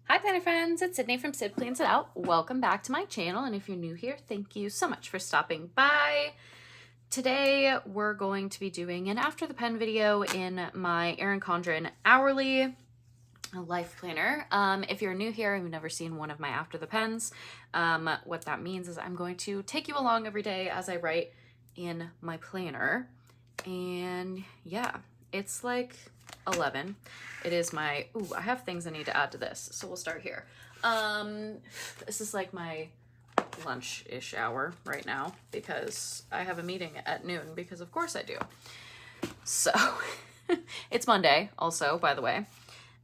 Hi planner friends, it's Sydney from Sid Plans It Out. Welcome back to my channel, and if you're new here, thank you so much for stopping by. Today we're going to be doing an after the pen video in my Erin Condren hourly life planner. If you're new here and you've never seen one of my after the pens, what that means is I'm going to take you along every day as I write in my planner. And yeah, it's like 11. It is my, I have things I need to add to this, so we'll start here. This is like my lunch-ish hour right now because I have a meeting at noon, because of course I do. So it's Monday also, by the way.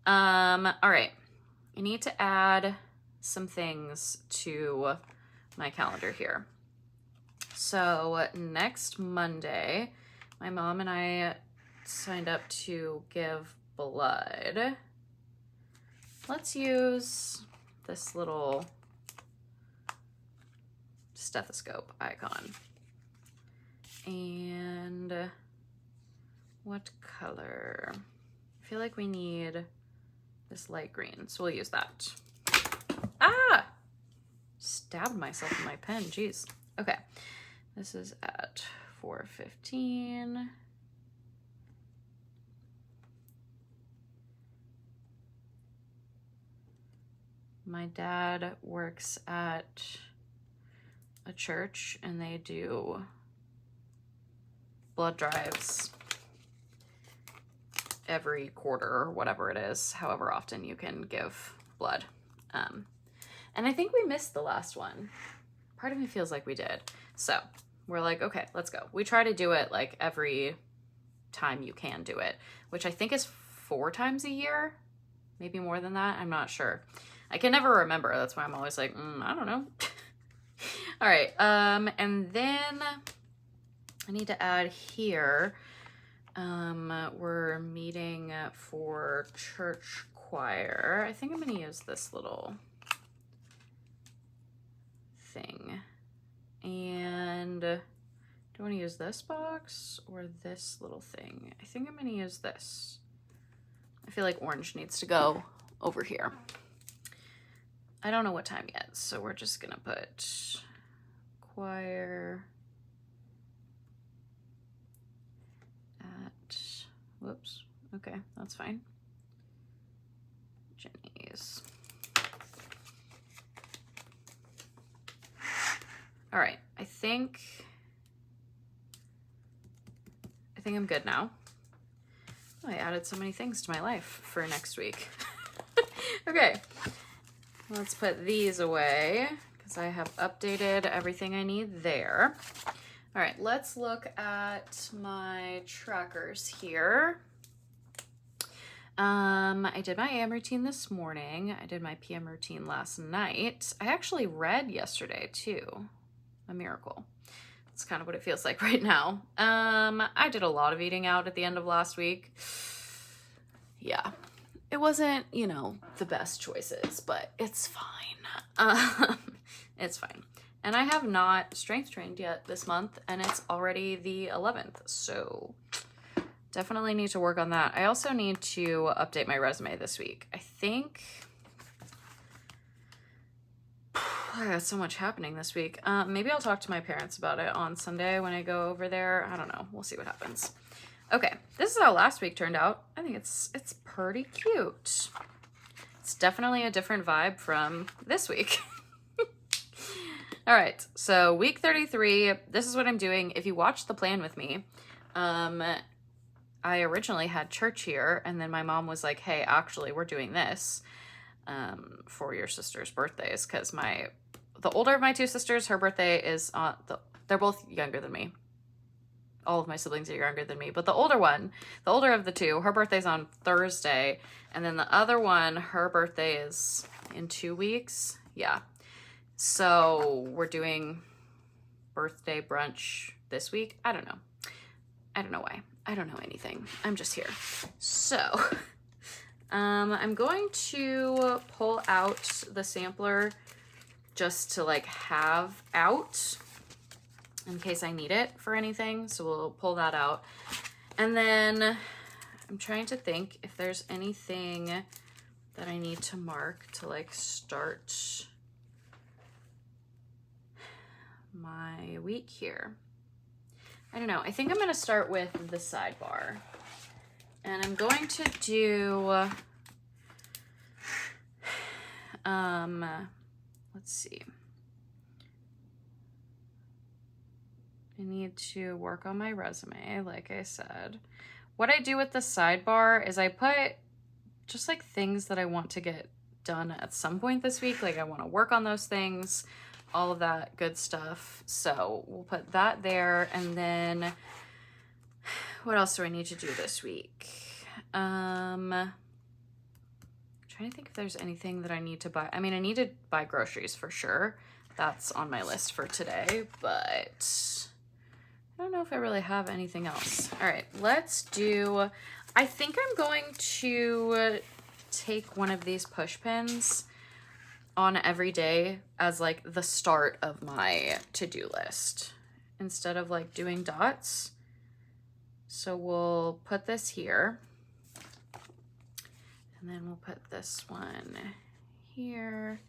All right, I need to add some things to my calendar here. So next Monday, my mom and I signed up to give blood. Let's use this little stethoscope icon. And what color? I feel like we need this light green, so we'll use that. Ah! Stabbed myself with my pen, jeez. Okay, this is at 4:15. My dad works at a church and they do blood drives every quarter or whatever it is, however often you can give blood. And I think we missed the last one. Part of me feels like we did. So we're like, okay, let's go. We try to do it like every time you can do it, which I think is 4 times a year, maybe more than that. I'm not sure. I can never remember. That's why I'm always like, I don't know. All right. And then I need to add here, we're meeting for church choir. I think I'm going to use this little thing. And do I want to use this box or this little thing? I think I'm going to use this. I feel like orange needs to go over here. I don't know what time yet, so we're just gonna put choir at, whoops, okay, that's fine. Jenny's. All right, I think I'm good now. Oh, I added so many things to my life for next week. Okay. Let's put these away because I have updated everything I need there. All right, let's look at my trackers here. I did my AM routine this morning. I did my PM routine last night. I actually read yesterday too. A miracle. That's kind of what it feels like right now. I did a lot of eating out at the end of last week. Yeah. It wasn't, you know, the best choices, but it's fine. It's fine. And I have not strength trained yet this month, and it's already the 11th, so definitely need to work on that. I also need to update my resume this week. I think I got so much happening this week. Maybe I'll talk to my parents about it on Sunday when I go over there. I don't know. We'll see what happens. Okay, this is how last week turned out. I think it's pretty cute. It's definitely a different vibe from this week. All right, so week 33, this is what I'm doing. If you watch the plan with me, I originally had church here, and then my mom was like, hey, actually, we're doing this for your sister's birthdays, because the older of my 2 sisters, her birthday is on, they're both younger than me. All of my siblings are younger than me, but the older of the 2, her birthday's on Thursday, and then the other one, her birthday is in 2 weeks. Yeah. So we're doing birthday brunch this week. I don't know. I don't know why. I don't know anything. I'm just here. So, I'm going to pull out the sampler just to like have out in case I need it for anything. So we'll pull that out. And then I'm trying to think if there's anything that I need to mark to like start my week here. I don't know. I think I'm going to start with the sidebar. And I'm going to do, let's see. I need to work on my resume, like I said. What I do with the sidebar is I put just like things that I want to get done at some point this week. Like I want to work on those things, all of that good stuff. So we'll put that there. And then what else do I need to do this week? I'm trying to think if there's anything that I need to buy. I mean, I need to buy groceries for sure. That's on my list for today, but I don't know if I really have anything else. All right, let's do, I think I'm going to take one of these push pins on every day as like the start of my to-do list instead of like doing dots. So we'll put this here and then we'll put this one here.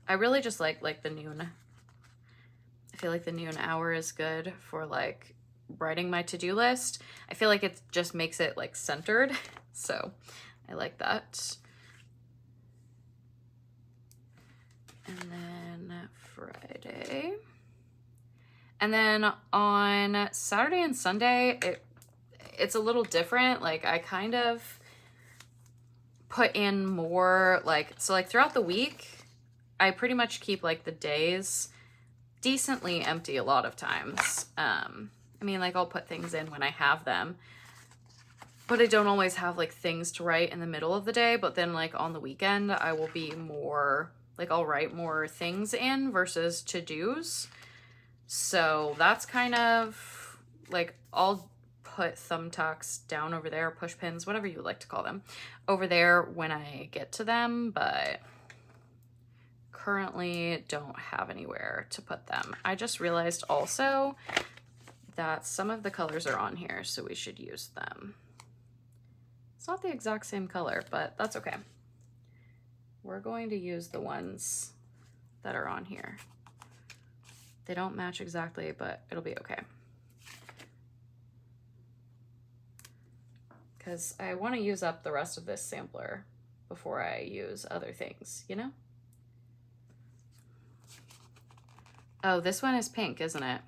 I really just like the noon. I feel like the noon hour is good for like writing my to-do list. I feel like it just makes it like centered. So I like that. And then Friday. And then on Saturday and Sunday, it's a little different. Like I kind of put in more like, so like throughout the week, I pretty much keep like the days decently empty a lot of times. I mean, like I'll put things in when I have them, but I don't always have like things to write in the middle of the day. But then like on the weekend, I will be more like I'll write more things in versus to-dos. So that's kind of like I'll put thumbtacks down over there, push pins, whatever you would like to call them, over there when I get to them, but currently don't have anywhere to put them. I just realized also that some of the colors are on here, so we should use them. It's not the exact same color, but that's okay. We're going to use the ones that are on here. They don't match exactly, but it'll be okay. Because I want to use up the rest of this sampler before I use other things, you know? Oh, this one is pink, isn't it?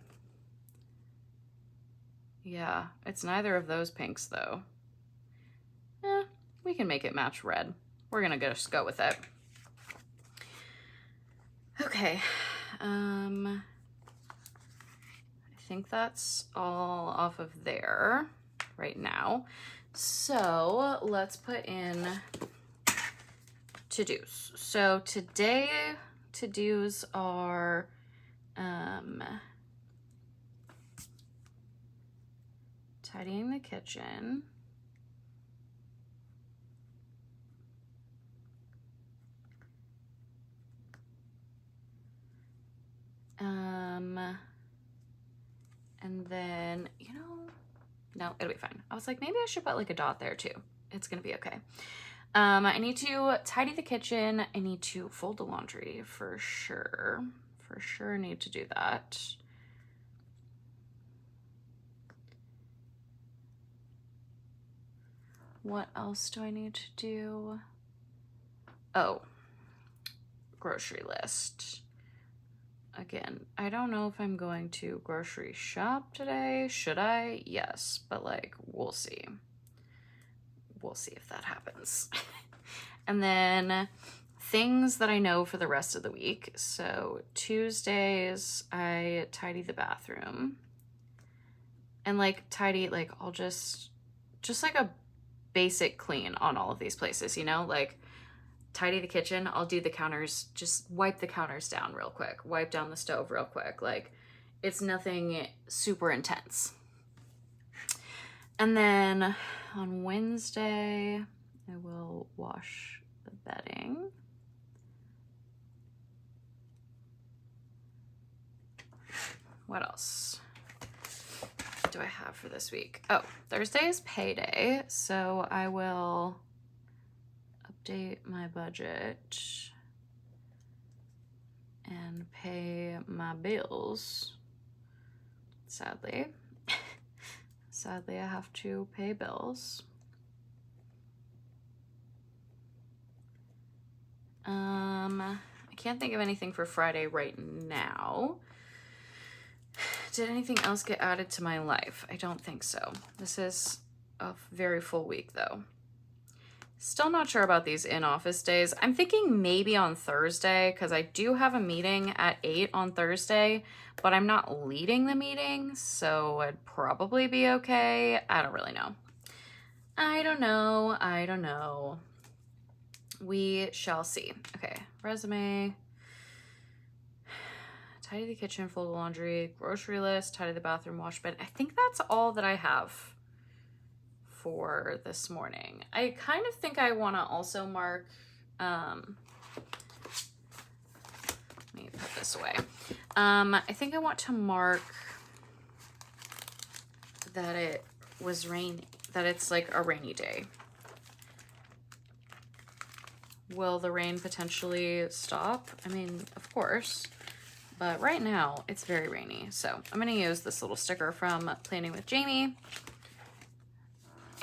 Yeah, it's neither of those pinks though. We can make it match red. We're gonna just go with it. Okay, I think that's all off of there right now. So let's put in to-dos. So today to-dos are tidying the kitchen, and then, you know, no, it'll be fine. I was like, maybe I should put like a dot there too. It's gonna be okay. I need to tidy the kitchen. I need to fold the laundry for sure. For sure need to do that. What else do I need to do? Oh, grocery list. Again, I don't know if I'm going to grocery shop today. Should I? Yes, but like, we'll see. We'll see if that happens. And then things that I know for the rest of the week. So Tuesdays, I tidy the bathroom. And like tidy, like I'll just like a basic clean on all of these places, you know, like tidy the kitchen. I'll do the counters, just wipe the counters down real quick, wipe down the stove real quick. Like it's nothing super intense. And then on Wednesday, I will wash the bedding. What else do I have for this week? Oh, Thursday is payday, so I will update my budget and pay my bills. Sadly. Sadly, I have to pay bills. I can't think of anything for Friday right now. Did anything else get added to my life? I don't think so. This is a very full week though. Still not sure about these in-office days. I'm thinking maybe on Thursday because I do have a meeting at 8 on Thursday, but I'm not leading the meeting, so I'd probably be okay. I don't really know. I don't know. We shall see. Okay, resume. Tidy the kitchen, fold the laundry, grocery list, tidy the bathroom, wash bed. I think that's all that I have for this morning. I kind of think I want to also mark, let me put this away. I think I want to mark that it was rainy, that it's like a rainy day. Will the rain potentially stop? I mean, of course. But right now, it's very rainy. So I'm going to use this little sticker from Planning with Jamie.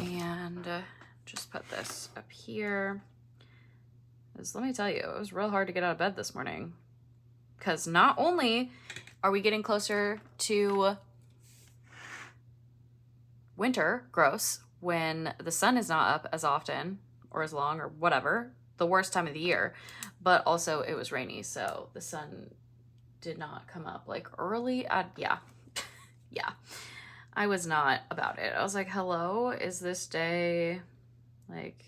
And just put this up here. Because let me tell you, it was real hard to get out of bed this morning. Because not only are we getting closer to winter, gross, when the sun is not up as often or as long or whatever, the worst time of the year, but also it was rainy. So the sun did not come up like early. Yeah. Yeah. I was not about it. I was like, hello, is this day like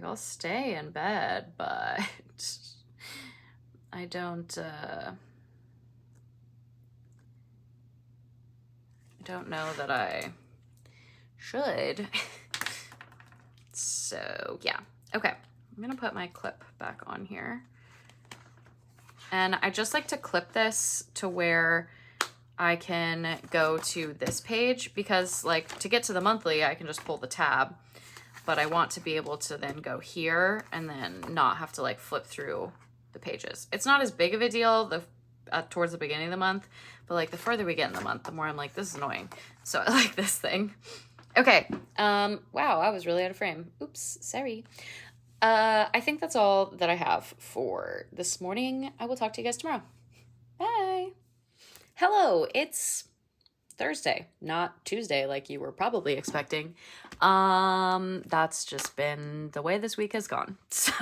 I'll stay in bed, but I don't know that I should. So yeah. Okay. I'm gonna put my clip back on here. And I just like to clip this to where I can go to this page because like to get to the monthly, I can just pull the tab, but I want to be able to then go here and then not have to like flip through the pages. It's not as big of a deal towards the beginning of the month, but like the further we get in the month, the more I'm like, this is annoying. So I like this thing. Okay. Wow, I was really out of frame. Oops, sorry. I think that's all that I have for this morning. I will talk to you guys tomorrow. Bye. Hello, it's Thursday, not Tuesday like you were probably expecting. That's just been the way this week has gone. So,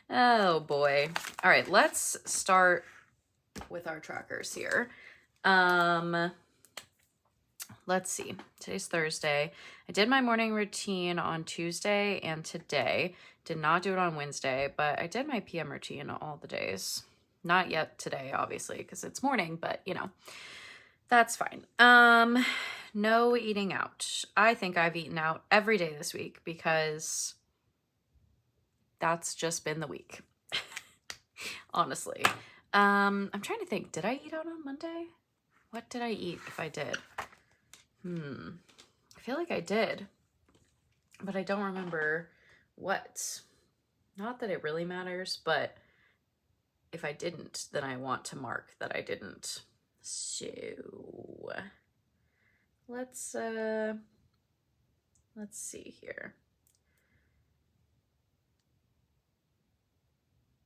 oh boy. All right, let's start with our trackers here. Let's see. Today's Thursday. I did my morning routine on Tuesday and today. Did not do it on Wednesday, but I did my PM routine all the days. Not yet today, obviously, because it's morning, but you know, that's fine. No eating out. I think I've eaten out every day this week because that's just been the week. Honestly. I'm trying to think, did I eat out on Monday? What did I eat if I did? I feel like I did, but I don't remember what. Not that it really matters, but if I didn't, then I want to mark that I didn't. So let's see here.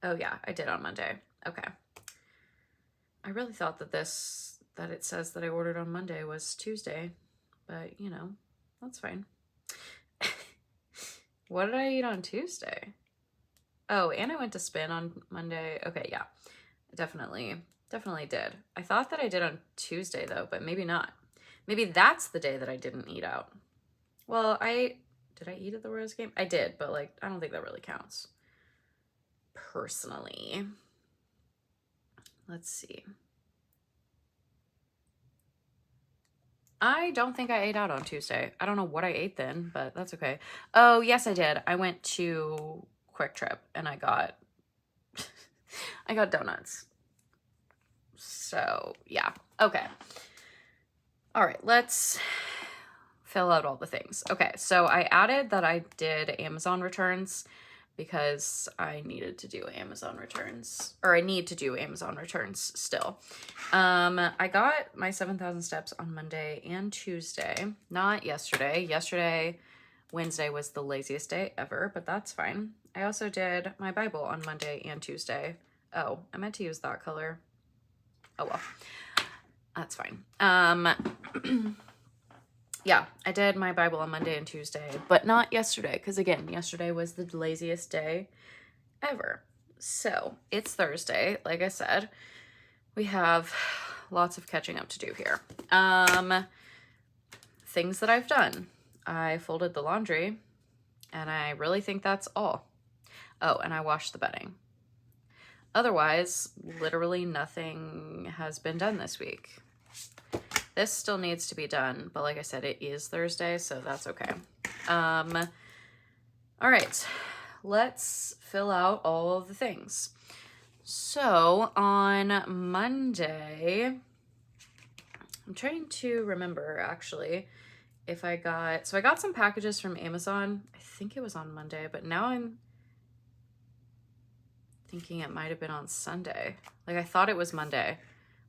Oh yeah, I did on Monday. Okay. I really thought that it says that I ordered on Monday was Tuesday, but you know, that's fine. What did I eat on Tuesday? Oh, and I went to spin on Monday. Okay, yeah, definitely did. I thought that I did on Tuesday though, but maybe not. Maybe that's the day that I didn't eat out. Well, did I eat at the Rose game? I did, but like, I don't think that really counts. Personally. Let's see. I don't think I ate out on Tuesday. I don't know what I ate then, but that's okay. Oh, yes, I did. I went to Quick Trip and I got donuts. So, yeah. Okay. All right, let's fill out all the things. Okay, so I added that I did Amazon returns because I needed to do Amazon returns, or I need to do Amazon returns still. I got my 7,000 steps on Monday and Tuesday, not yesterday. Wednesday was the laziest day ever, but that's fine. I also did my Bible on Monday and Tuesday. Oh, I meant to use that color. Oh well, that's fine. Yeah, I did my Bible on Monday and Tuesday, but not yesterday, because again, yesterday was the laziest day ever. So it's Thursday, like I said. We have lots of catching up to do here. Things that I've done. I folded the laundry, and I really think that's all. Oh, and I washed the bedding. Otherwise, literally nothing has been done this week. This still needs to be done, but like I said, it is Thursday, so that's okay. All right, let's fill out all of the things. So on Monday, I'm trying to remember actually if I got some packages from Amazon. I think it was on Monday, but now I'm thinking it might have been on Sunday. Like I thought it was Monday,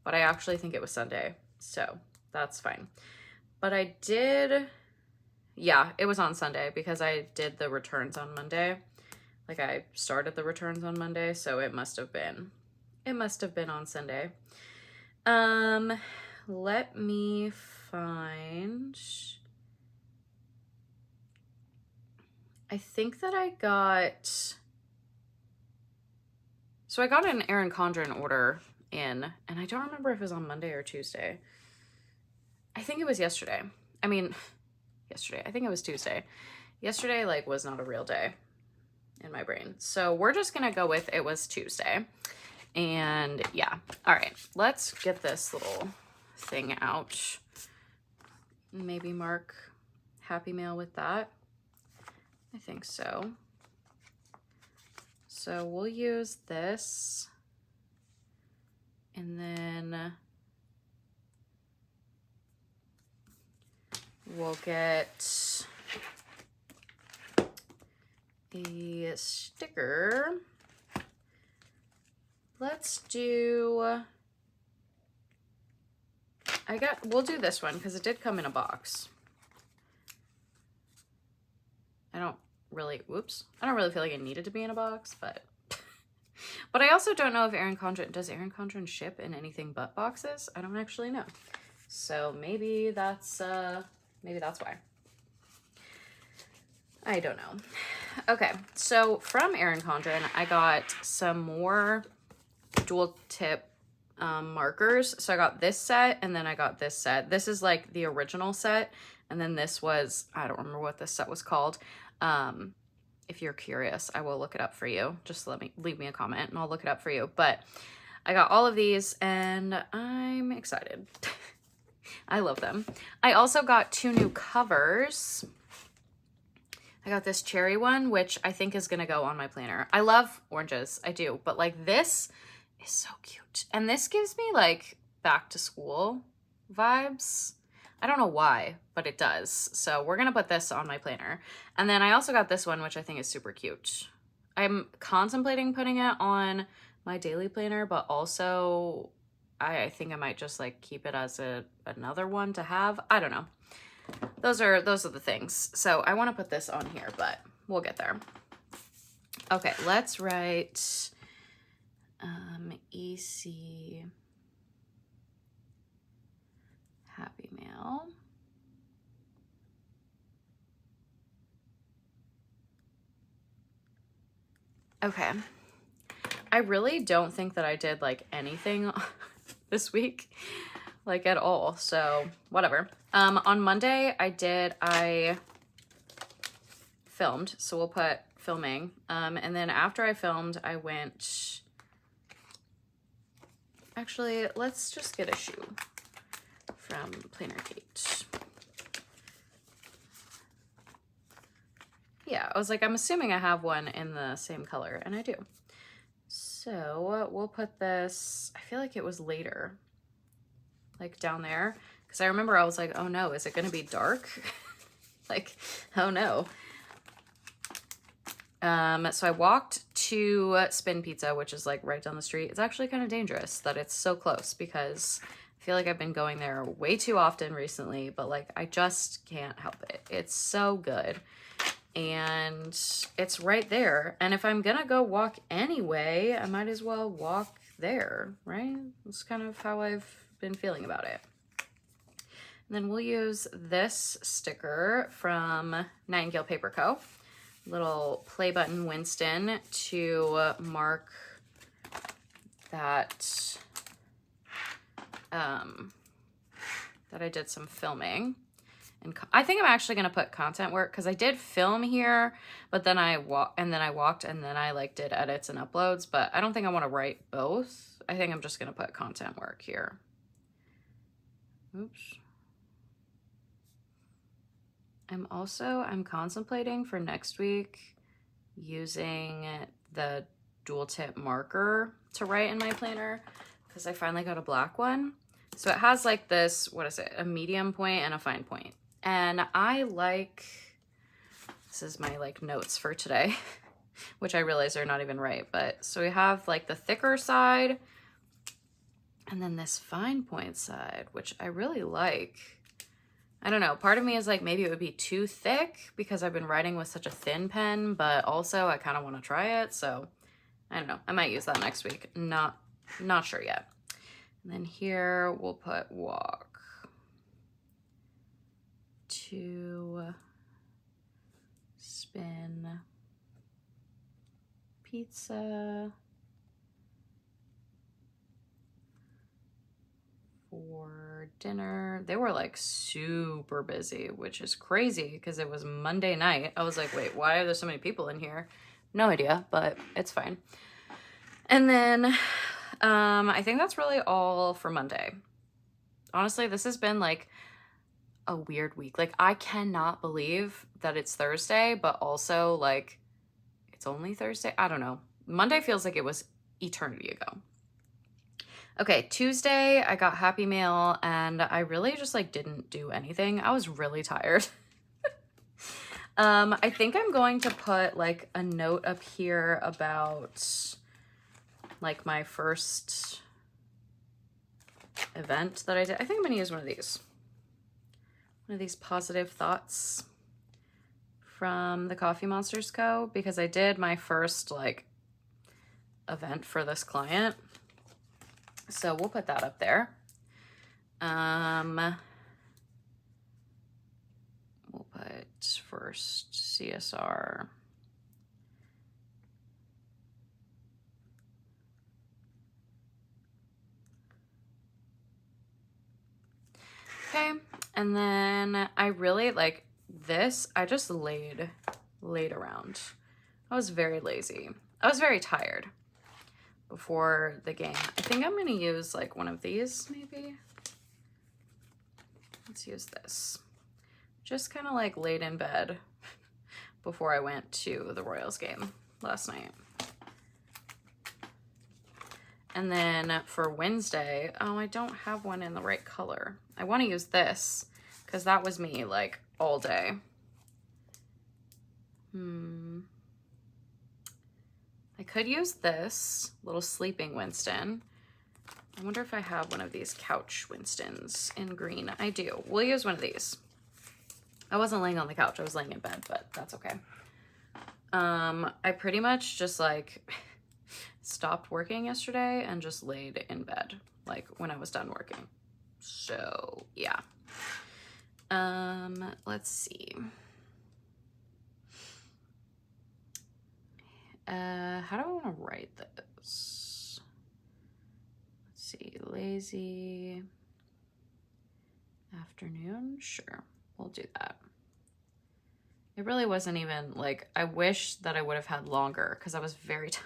but I actually think it was Sunday. So that's fine. But I did, yeah, it was on Sunday because I did the returns on Monday. Like I started the returns on Monday, so it must have been on Sunday. Let me find, I think that I got an Erin Condren order in, and I don't remember if it was on Monday or Tuesday. I think it was yesterday. I think it was Tuesday. Yesterday, like, was not a real day in my brain. So we're just gonna go with it was Tuesday. And yeah, all right, let's get this little thing out. Maybe mark Happy Mail with that. I think so. So we'll use this, and then we'll get a sticker. Let's do, we'll do this one because it did come in a box. I don't really feel like it needed to be in a box, but but I also don't know if does Erin Condren ship in anything but boxes? I don't actually know. So maybe that's why. I don't know. Okay, so from Erin Condren, I got some more dual tip markers. So I got this set, and then I got this set. This is like the original set, and then this was, I don't remember what this set was called. If you're curious, I will look it up for you. Just leave me a comment and I'll look it up for you. But I got all of these and I'm excited. I love them. I also got 2 new covers. I got this cherry one, which I think is gonna go on my planner. I love oranges, I do, but like this is so cute. And this gives me like back to school vibes. I don't know why, but it does. So we're gonna put this on my planner. And then I also got this one, which I think is super cute. I'm contemplating putting it on my daily planner, but also I think I might just like keep it as another one to have. I don't know. Those are the things. So I want to put this on here, but we'll get there. Okay, let's write EC Happy Mail. Okay. I really don't think that I did like anything this week, like at all. So whatever. On Monday I filmed, so we'll put filming. And then after I filmed, I went, actually, let's just get a shoe from Planner Kate. Yeah, I was like, I'm assuming I have one in the same color, and I do. So we'll put this, I feel like it was later, like down there, because I remember I was like, oh no, is it going to be dark? Like, oh no. So I walked to Spin Pizza, which is like right down the street. It's actually kind of dangerous that it's so close because I feel like I've been going there way too often recently, but like I just can't help it. It's so good. And it's right there. And if I'm gonna go walk anyway, I might as well walk there, right? That's kind of how I've been feeling about it. And then we'll use this sticker from Nightingale Paper Co. Little play button Winston to mark that that I did some filming. And I think I'm actually going to put content work because I did film here, but then I walked and then I like did edits and uploads, but I don't think I want to write both. I think I'm just going to put content work here. Oops. I'm contemplating for next week using the dual tip marker to write in my planner because I finally got a black one. So it has like this, what is it? A medium point and a fine point. And I like, this is my like notes for today, which I realize are not even right. But so we have like the thicker side and then this fine point side, which I really like. I don't know. Part of me is like, maybe it would be too thick because I've been writing with such a thin pen, but also I kind of want to try it. So I don't know. I might use that next week. Not sure yet. And then here we'll put walk to Spin Pizza for dinner. They were like super busy, which is crazy because it was Monday night. I was like, wait, why are there so many people in here? No idea, but it's fine. And then I think that's really all for Monday. Honestly, this has been like a weird week. Like I cannot believe that it's Thursday, but also like it's only Thursday. I don't know. Monday feels like it was eternity ago. Okay, Tuesday I got Happy Meal and I really just like didn't do anything. I was really tired. I think I'm going to put like a note up here about like my first event that I did. I think I'm gonna use one of these positive thoughts from the Coffee Monsters Co. because I did my first like event for this client. So we'll put that up there. We'll put first CSR. Okay, and then I really like this. I just laid around. I was very lazy. I was very tired before the game. I think I'm gonna use like one of these maybe. Let's use this. Just kind of like laid in bed before I went to the Royals game last night. And then for Wednesday, oh, I don't have one in the right color. I want to use this because that was me like all day. I could use this little sleeping Winston. I wonder if I have one of these couch Winstons in green. I do. We'll use one of these. I wasn't laying on the couch. I was laying in bed, but that's okay. I pretty much just like stopped working yesterday and just laid in bed like when I was done working. So yeah. Let's see. How do I want to write this? Let's see. Lazy afternoon. Sure. We'll do that. It really wasn't even like, I wish that I would have had longer because I was very tired.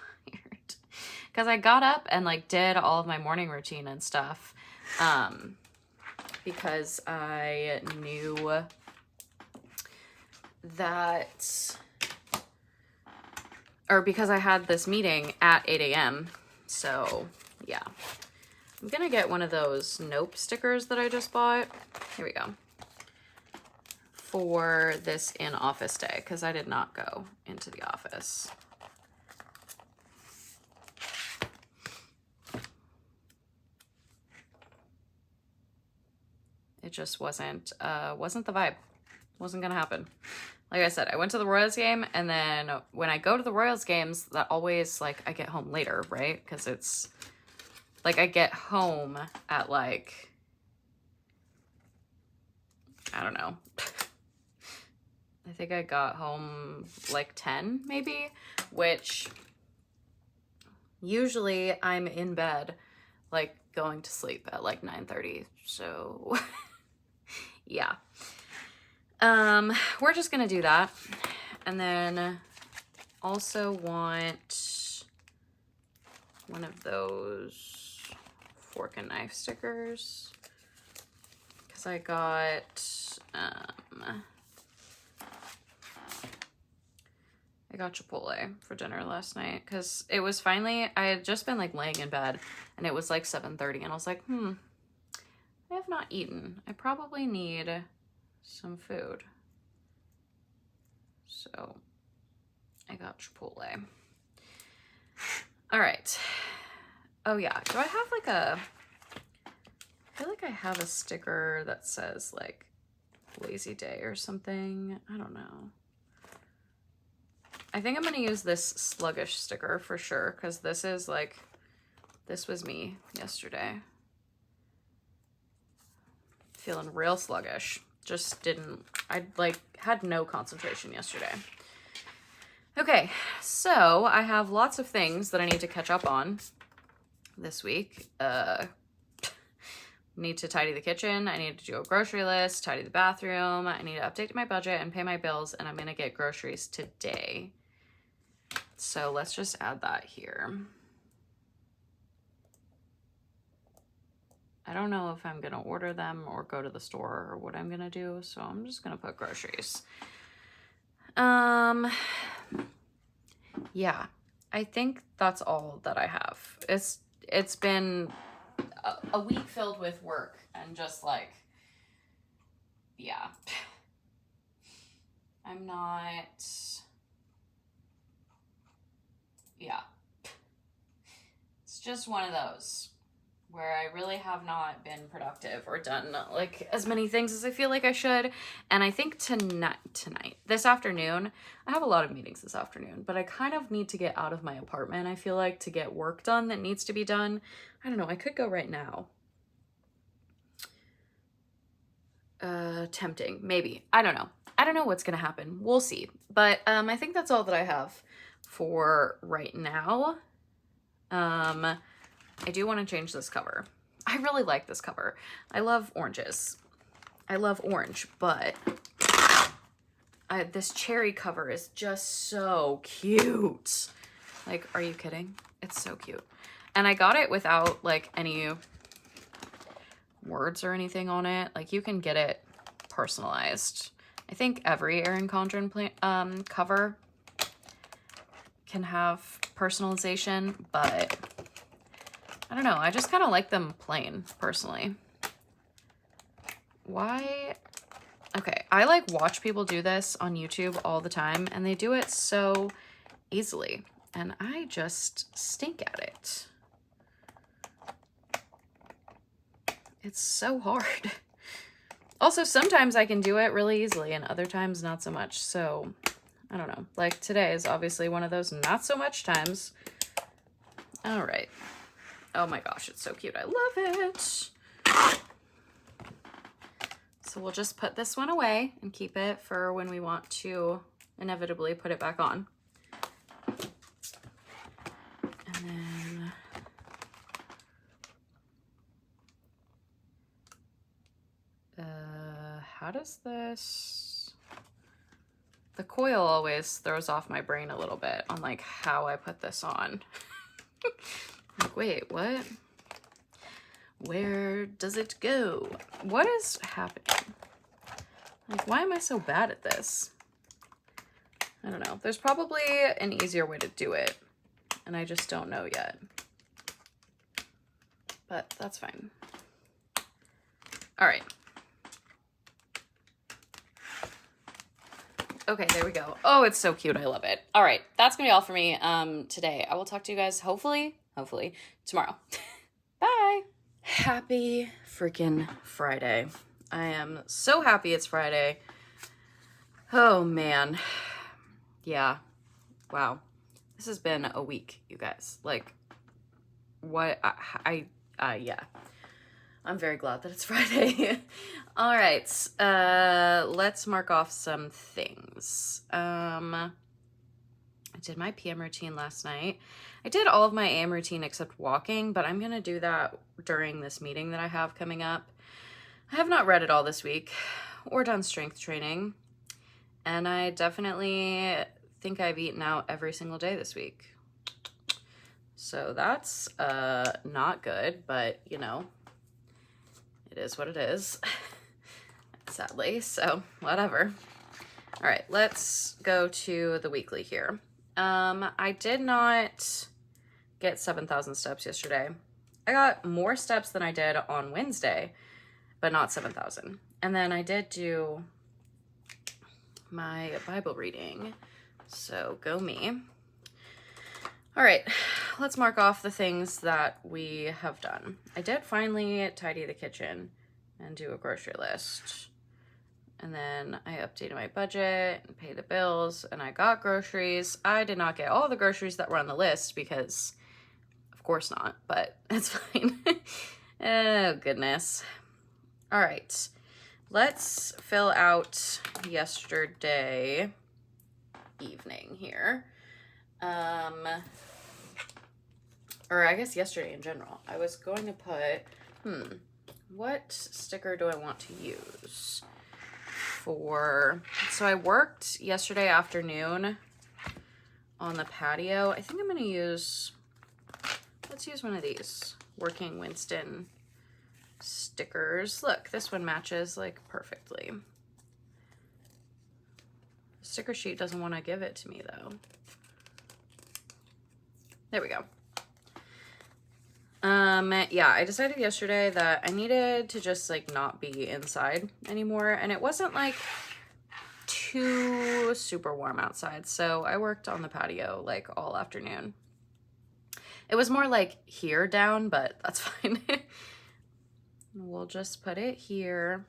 Because I got up and like did all of my morning routine and stuff. Because I knew that, or because I had this meeting at 8 a.m. So yeah, I'm gonna get one of those Nope stickers that I just bought. Here we go. for this in office day because I did not go into the office. It just wasn't the vibe. Wasn't gonna happen. Like I said, I went to the Royals game, and then when I go to the Royals games, that always, like, I get home later, right? Because it's, like, I get home at, like, I don't know. I think I got home, like, 10, maybe? Which, usually I'm in bed, like, going to sleep at, like, 9:30. So, yeah. We're just gonna do that. And then also want one of those fork and knife stickers because I got Chipotle for dinner last night because it was finally, I had just been like laying in bed and it was like 7:30 and I was like, I have not eaten. I probably need some food. So I got Chipotle. All right. Oh yeah. Do I have like I feel like I have a sticker that says like lazy day or something. I don't know. I think I'm gonna use this sluggish sticker for sure because this is like, this was me yesterday. Feeling real sluggish. Just didn't, I like had no concentration yesterday. Okay, so I have lots of things that I need to catch up on this week. Need to tidy the kitchen. I need to do a grocery list, tidy the bathroom. I need to update my budget and pay my bills, and I'm gonna get groceries today. So let's just add that here. I don't know if I'm gonna order them or go to the store or what I'm gonna do, so I'm just gonna put groceries. Yeah, I think that's all that I have. It's been a week filled with work and just like, yeah. I'm not, yeah. It's just one of those where I really have not been productive or done like as many things as I feel like I should. And I think this afternoon, I have a lot of meetings this afternoon, but I kind of need to get out of my apartment, I feel like, to get work done that needs to be done. I don't know, I could go right now. Tempting, maybe. I don't know. I don't know what's gonna happen. We'll see. But I think that's all that I have for right now. I do want to change this cover. I really like this cover. I love oranges. I love orange, but this cherry cover is just so cute. Like, are you kidding? It's so cute. And I got it without like any words or anything on it. Like, you can get it personalized. I think every Erin Condren cover can have personalization, but I don't know. I just kind of like them plain, personally. Why? Okay, I like watch people do this on YouTube all the time, and they do it so easily, and I just stink at it. It's so hard. Also, sometimes I can do it really easily, and other times not so much, so I don't know. Like, today is obviously one of those not so much times. All right. Oh my gosh, it's so cute. I love it. So we'll just put this one away and keep it for when we want to inevitably put it back on. And then how does this, the coil always throws off my brain a little bit on like how I put this on. Like, wait, what? Where does it go? What is happening? Like, why am I so bad at this? I don't know. There's probably an easier way to do it, and I just don't know yet. But that's fine. All right. Okay, there we go. Oh, it's so cute. I love it. All right, that's gonna be all for me today. I will talk to you guys hopefully tomorrow. Bye. Happy freaking Friday. I am so happy it's Friday. Oh man. Yeah. Wow. This has been a week, you guys. Like, what? Yeah. I'm very glad that it's Friday. All right. Let's mark off some things. I did my PM routine last night. I did all of my AM routine except walking, but I'm going to do that during this meeting that I have coming up. I have not read it all this week or done strength training. And I definitely think I've eaten out every single day this week. So that's not good, but you know, it is what it is, sadly, so whatever. All right, let's go to the weekly here. I did not get 7,000 steps yesterday. I got more steps than I did on Wednesday, but not 7,000. And then I did do my Bible reading, so go me. All right, let's mark off the things that we have done. I did finally tidy the kitchen and do a grocery list. And then I updated my budget and paid the bills, and I got groceries. I did not get all the groceries that were on the list because, of course not, but it's fine. Oh, goodness. All right, let's fill out yesterday evening here. Or I guess yesterday in general. I was going to put, what sticker do I want to use for, so I worked yesterday afternoon on the patio. I think I'm going to use, let's use one of these Working Winston stickers. Look, this one matches like perfectly. The sticker sheet doesn't want to give it to me though. There we go. Yeah, I decided yesterday that I needed to just like not be inside anymore, and it wasn't like too super warm outside, so I worked on the patio like all afternoon. It was more like here down, but that's fine. We'll just put it here.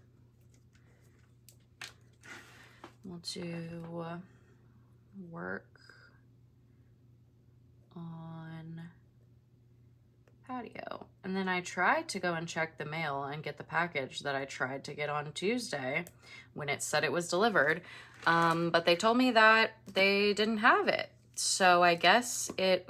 We'll do work on patio. And then I tried to go and check the mail and get the package that I tried to get on Tuesday when it said it was delivered. But they told me that they didn't have it. So I guess it,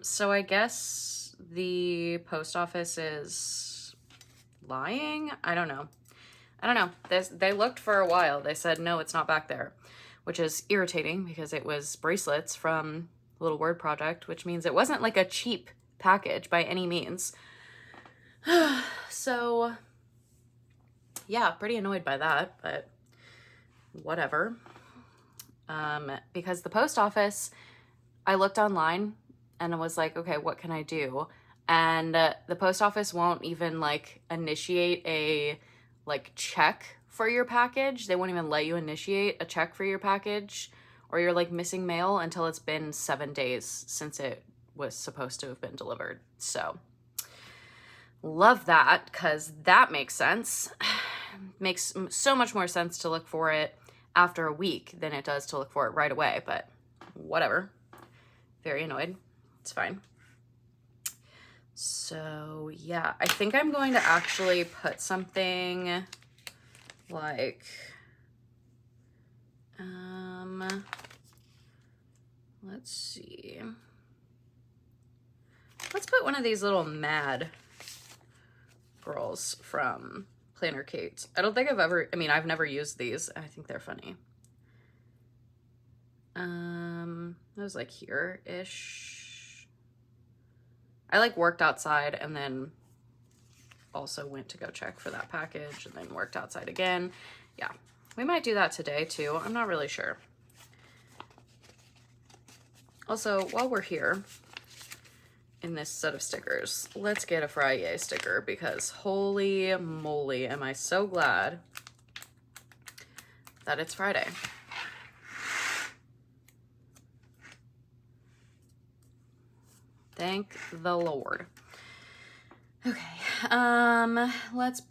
so I guess the post office is lying. I don't know. They looked for a while. They said, no, it's not back there, which is irritating because it was bracelets from Little Word Project, which means it wasn't like a cheap package by any means. So yeah, pretty annoyed by that, but whatever. Because the post office, I looked online and I was like, okay, what can I do? And the post office won't even like initiate a like check for your package. They won't even let you initiate a check for your package or your like missing mail until it's been 7 days since it was supposed to have been delivered. So love that, because that makes sense. Makes so much more sense to look for it after a week than it does to look for it right away, but whatever. Very annoyed. It's fine. So yeah, I think I'm going to actually put something like, let's see. Let's put one of these little mad girls from Planner Kate. I don't think I've never used these. I think they're funny. That was like here-ish. I like worked outside and then also went to go check for that package and then worked outside again. Yeah, we might do that today too. I'm not really sure. Also, while we're here, in this set of stickers. Let's get a Friday sticker because holy moly, am I so glad that it's Friday. Thank the Lord. Okay, let's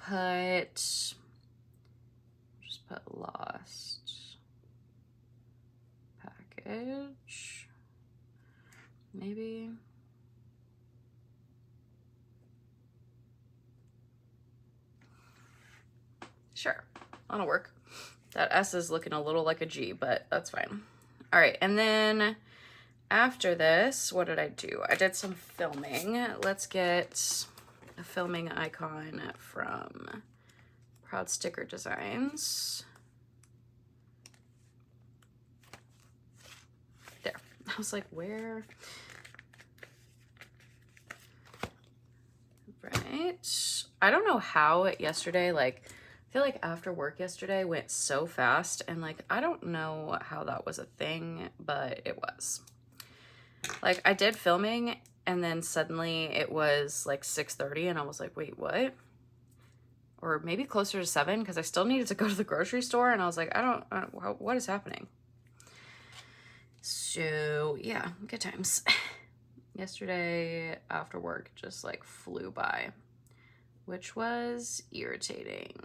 just put lost package, maybe. Sure, that'll work. That S is looking a little like a G, but that's fine. All right, and then after this, what did I do? I did some filming. Let's get a filming icon from Proud Sticker Designs. There. I was like, where? Right. I don't know how yesterday, like, I feel like after work yesterday went so fast, and like, I don't know how that was a thing, but it was. Like, I did filming, and then suddenly it was like 6:30, and I was like, wait, what? Or maybe closer to 7, because I still needed to go to the grocery store, and I was like, I don't what is happening? So, yeah, good times. Yesterday after work just like flew by, which was irritating.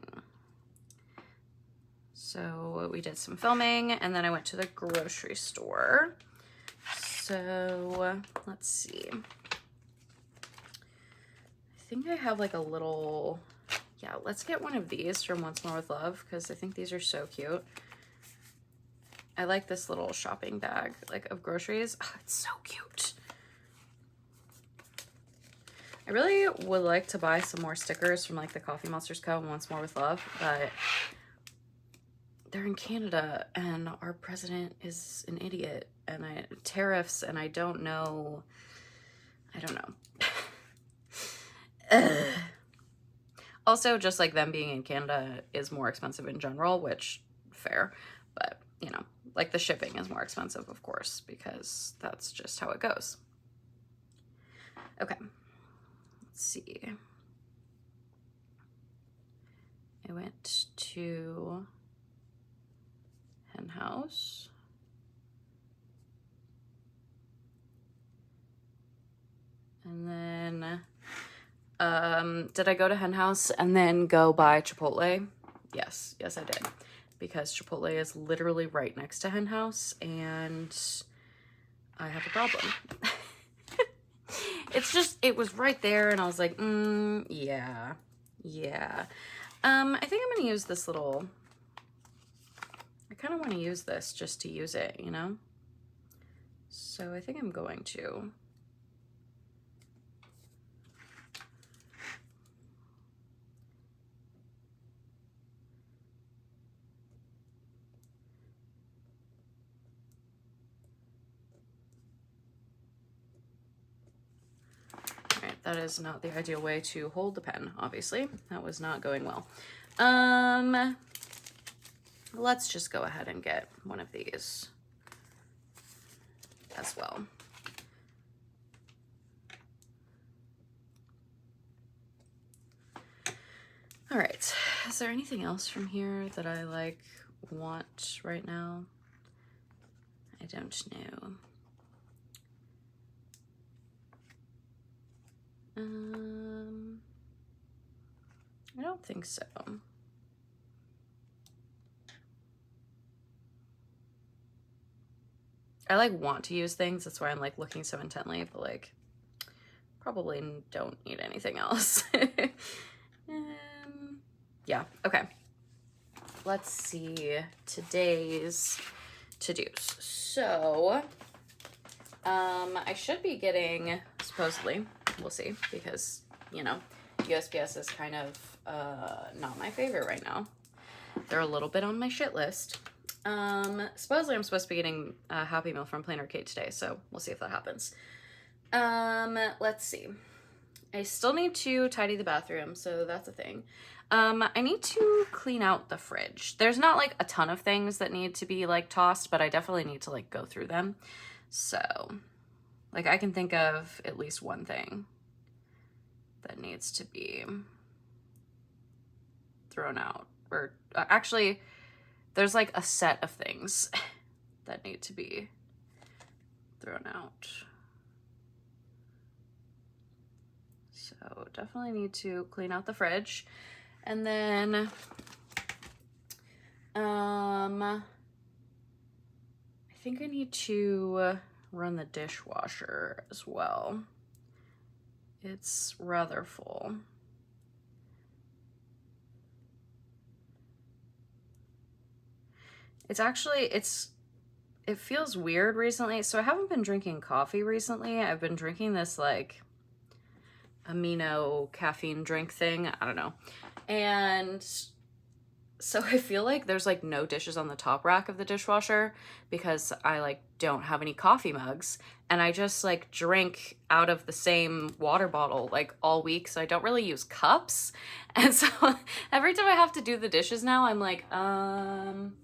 So we did some filming, and then I went to the grocery store. So let's see. I think I have like a little, yeah, let's get one of these from Once More with Love, because I think these are so cute. I like this little shopping bag, like, of groceries. Oh, it's so cute. I really would like to buy some more stickers from like the Coffee Monsters Co. and Once More with Love, but they're in Canada and our president is an idiot, and tariffs, and I don't know. Also, just like them being in Canada is more expensive in general, which fair, but you know, like the shipping is more expensive, of course, because that's just how it goes. Okay. Let's see. I went to Hen House. And then, did I go to Hen House and then go by Chipotle? Yes, I did. Because Chipotle is literally right next to Hen House, and I have a problem. It's just, it was right there, and I was like, yeah. I think I'm gonna use this little, I kind of want to use this just to use it, you know? So I think I'm going to. That is not the ideal way to hold the pen, obviously. That was not going well. Let's just go ahead and get one of these as well. All right, is there anything else from here that I like want right now? I don't know. I don't think so. I like want to use things, that's why I'm like looking so intently, but like probably don't need anything else. Yeah, okay. Let's see today's to-dos. So, I should be getting, supposedly, we'll see, because, you know, USPS is kind of not my favorite right now. They're a little bit on my shit list. Supposedly I'm supposed to be getting a Happy Meal from Plain Arcade today, so we'll see if that happens. Let's see. I still need to tidy the bathroom, so that's a thing. I need to clean out the fridge. There's not like a ton of things that need to be like tossed, but I definitely need to like go through them. So Like, I can think of at least one thing that needs to be thrown out. Or actually, there's like a set of things that need to be thrown out. So definitely need to clean out the fridge. And then I think I need to run the dishwasher as well. It's rather full. It's actually, it feels weird recently. So I haven't been drinking coffee recently. I've been drinking this like amino caffeine drink thing. I don't know. And so I feel like there's like no dishes on the top rack of the dishwasher because I like don't have any coffee mugs, and I just like drink out of the same water bottle like all week, so I don't really use cups. And so every time I have to do the dishes now, I'm like, am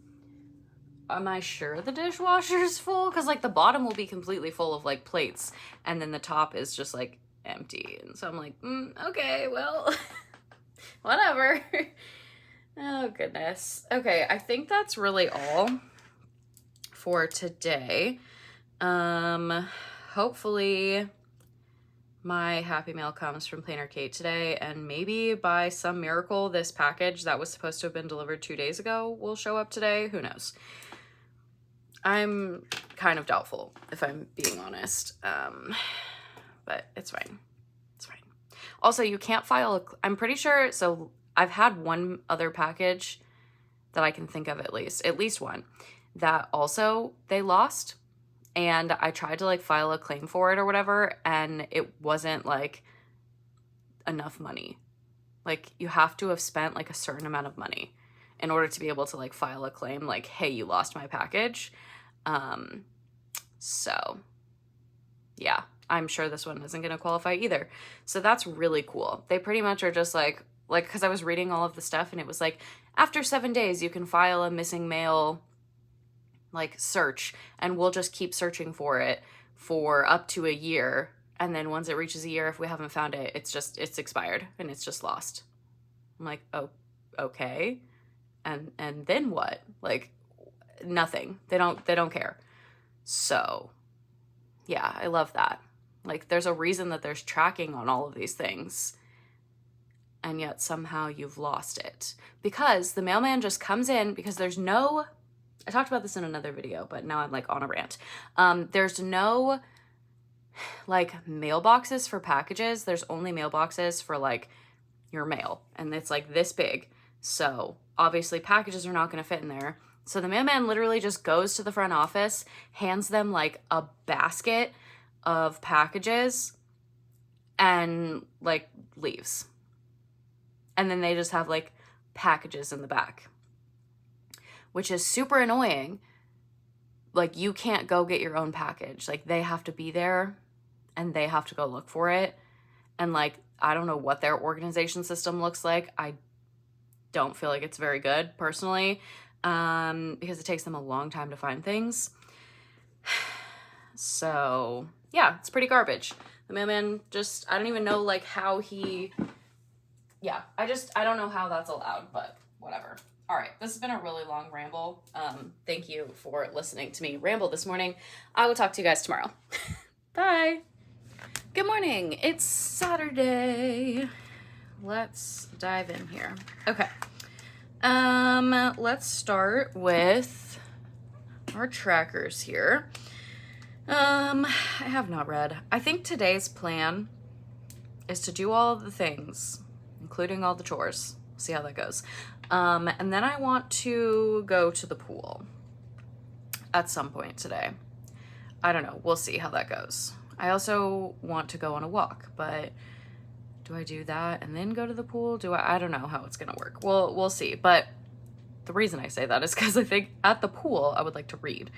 I sure the dishwasher's full? Because like the bottom will be completely full of like plates, and then the top is just like empty. And so I'm like, okay, well, whatever. Oh, goodness. Okay, I think that's really all for today. Hopefully my Happy Mail comes from Plainer Kate today, and maybe by some miracle this package that was supposed to have been delivered 2 days ago will show up today. Who knows? I'm kind of doubtful, if I'm being honest. But it's fine. It's fine. Also, you can't file I'm pretty sure, so I've had one other package that I can think of at least one, that also they lost. And I tried to like file a claim for it or whatever, and it wasn't like enough money. Like you have to have spent like a certain amount of money in order to be able to like file a claim like, hey, you lost my package. So yeah, I'm sure this one isn't going to qualify either. So that's really cool. They pretty much are just like, because I was reading all of the stuff and it was like, after 7 days, you can file a missing mail, like, search, and we'll just keep searching for it for up to a year. And then once it reaches a year, if we haven't found it, it's expired and it's just lost. I'm like, oh, okay. And then what? Like, nothing. They don't care. So, yeah, I love that. Like, there's a reason that there's tracking on all of these things, and yet somehow you've lost it. Because the mailman just comes in, because there's no, I talked about this in another video, but now I'm like on a rant. There's no like mailboxes for packages. There's only mailboxes for like your mail, and it's like this big. So obviously packages are not going to fit in there. So the mailman literally just goes to the front office, hands them like a basket of packages, and like leaves. And then they just have like packages in the back, which is super annoying. Like, you can't go get your own package. Like, they have to be there and they have to go look for it. And like, I don't know what their organization system looks like. I don't feel like it's very good personally, because it takes them a long time to find things. So yeah, it's pretty garbage. The mailman just, I don't even know like how he, yeah, I don't know how that's allowed, but whatever. All right, this has been a really long ramble. Thank you for listening to me ramble this morning. I will talk to you guys tomorrow. Bye. Good morning. It's Saturday. Let's dive in here. Okay. Let's start with our trackers here. I have not read. I think today's plan is to do all of the things, including all the chores. See how that goes. And then I want to go to the pool at some point today. I don't know. We'll see how that goes. I also want to go on a walk, but do I do that and then go to the pool? I don't know how it's going to work. We'll see. But the reason I say that is because I think at the pool, I would like to read.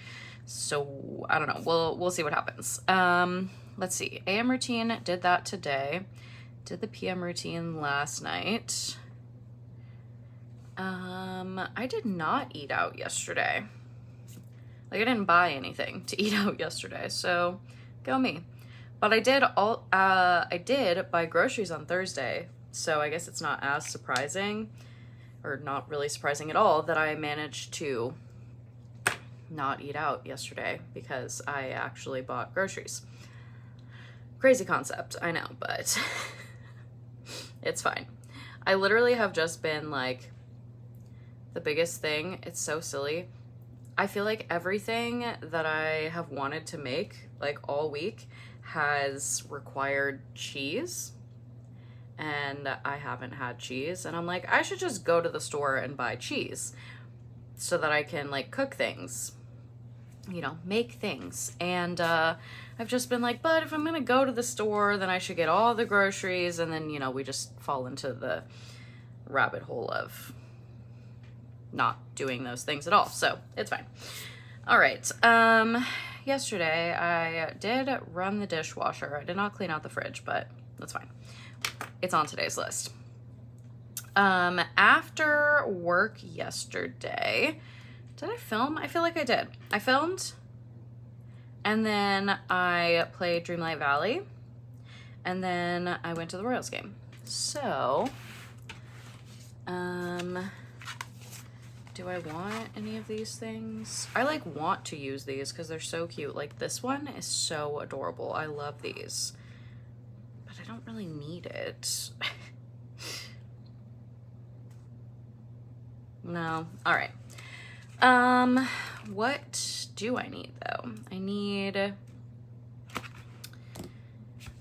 So I don't know. We'll see what happens. Let's see. AM routine, did that today. Did the PM routine last night. I did not eat out yesterday. Like, I didn't buy anything to eat out yesterday, so go me. But I did buy groceries on Thursday, so I guess it's not as surprising, or not really surprising at all, that I managed to not eat out yesterday because I actually bought groceries. Crazy concept, I know, but it's fine. I literally have just been like, the biggest thing, it's so silly. I feel like everything that I have wanted to make like all week has required cheese, and I haven't had cheese, and I'm like, I should just go to the store and buy cheese so that I can like cook things, you know, make things. And I've just been like, but if I'm gonna go to the store, then I should get all the groceries, and then, you know, we just fall into the rabbit hole of not doing those things at all. So it's fine. All right. Yesterday I did run the dishwasher. I did not clean out the fridge, but that's fine. It's on today's list. After work yesterday, did I film? I feel like I did. I filmed, and then I played Dreamlight Valley, and then I went to the Royals game. So, do I want any of these things? I like want to use these because they're so cute. Like this one is so adorable. I love these, but I don't really need it. No. All right. What do I need though? I need a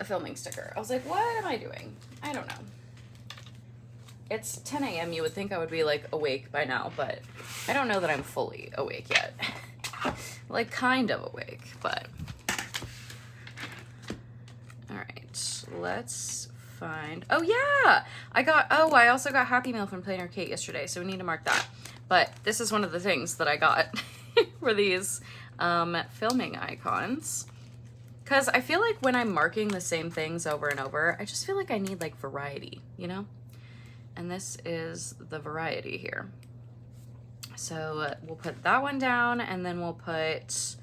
filming sticker. I was like, what am I doing? I don't know. It's 10 a.m. You would think I would be like awake by now, but I don't know that I'm fully awake yet. Like kind of awake, but. All right, let's find, oh yeah, I also got Happy Meal from Plainer Kate yesterday, so we need to mark that. But this is one of the things that I got were these filming icons. Because I feel like when I'm marking the same things over and over, I just feel like I need like variety, you know? And this is the variety here. So we'll put that one down, and then we'll put,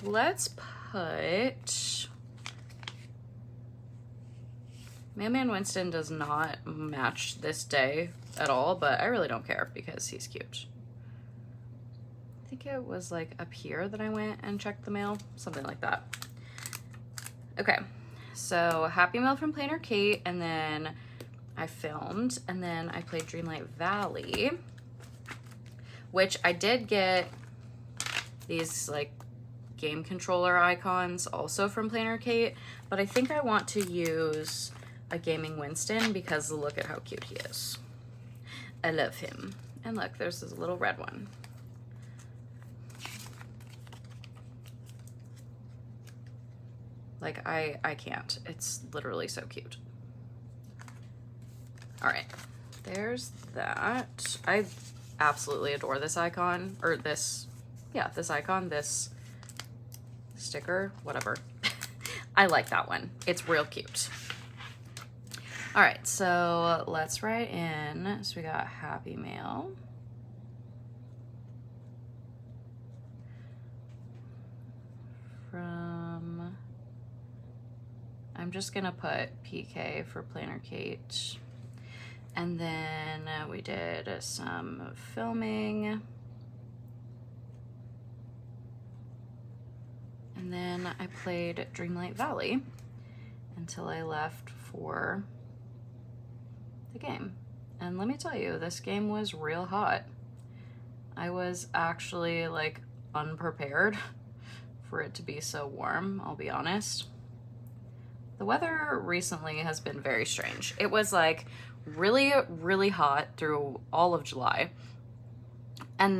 let's put, Mailman Winston does not match this day at all, but I really don't care because he's cute. I think it was like up here that I went and checked the mail, something like that. Okay. So Happy Meal from Plainer Kate, and then I filmed, and then I played Dreamlight Valley, which I did get these like game controller icons also from Plainer Kate, but I think I want to use a gaming Winston because look at how cute he is. I love him. And look, there's this little red one. Like, I can't. It's literally so cute. All right, there's that. I absolutely adore this icon, or this, yeah, this icon, this sticker, whatever. I like that one. It's real cute. All right, so let's write in. So we got Happy Meal. From, I'm just gonna put PK for Plainer Kate. And then we did some filming. And then I played Dreamlight Valley until I left for the game. And let me tell you, this game was real hot. I was actually like unprepared for it to be so warm, I'll be honest. The weather recently has been very strange. It was like really, really hot through all of July. And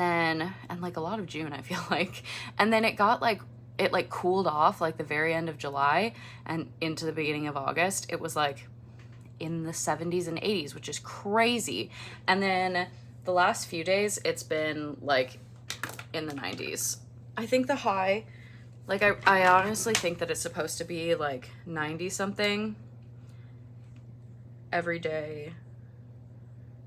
like a lot of June, I feel like. And then it got like, it like cooled off like the very end of July and into the beginning of August. It was like in the 70s and 80s, which is crazy. And then the last few days, it's been like in the 90s. I think the high, like I honestly think that it's supposed to be like 90 something every day.